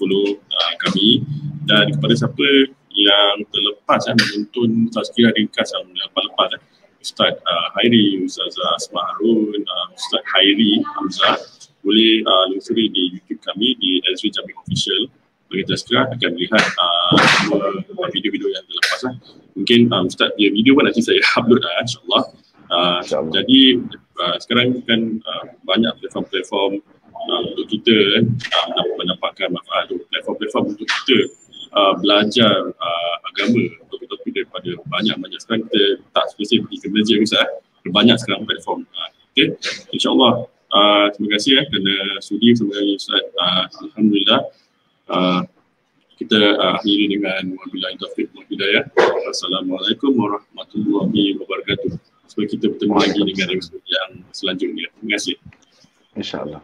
Speaker 1: follow kami, dan kepada siapa yang terlepas menonton Tazkirah Ringkas yang lepas-lepas, Ustaz Hairi, Ustazah Asma Harun, Ustaz Hairi Hamzah, boleh lungsuri di YouTube kami di Azri Jamil Official. Bagi Tazkirah akan melihat semua video-video yang terlepas Mungkin Ustaz dia video pun nanti saya upload insyaAllah. Jadi sekarang kan banyak platform-platform untuk kita mendapatkan manfaat, platform-platform untuk kita belajar agama, topik-topik daripada banyak-banyak. Sekarang kita tak spesifik ke Malaysia Ustaz, banyak sekarang platform. Okay, insyaAllah. Terima kasih kerana sudi bersama kami Ustaz. Alhamdulillah. Kita akhiri dengan wabillahi taufiq wal hidayah. Assalamualaikum warahmatullahi wabarakatuh. Supaya kita bertemu lagi dengan episode yang selanjutnya. Terima kasih.
Speaker 3: InsyaAllah.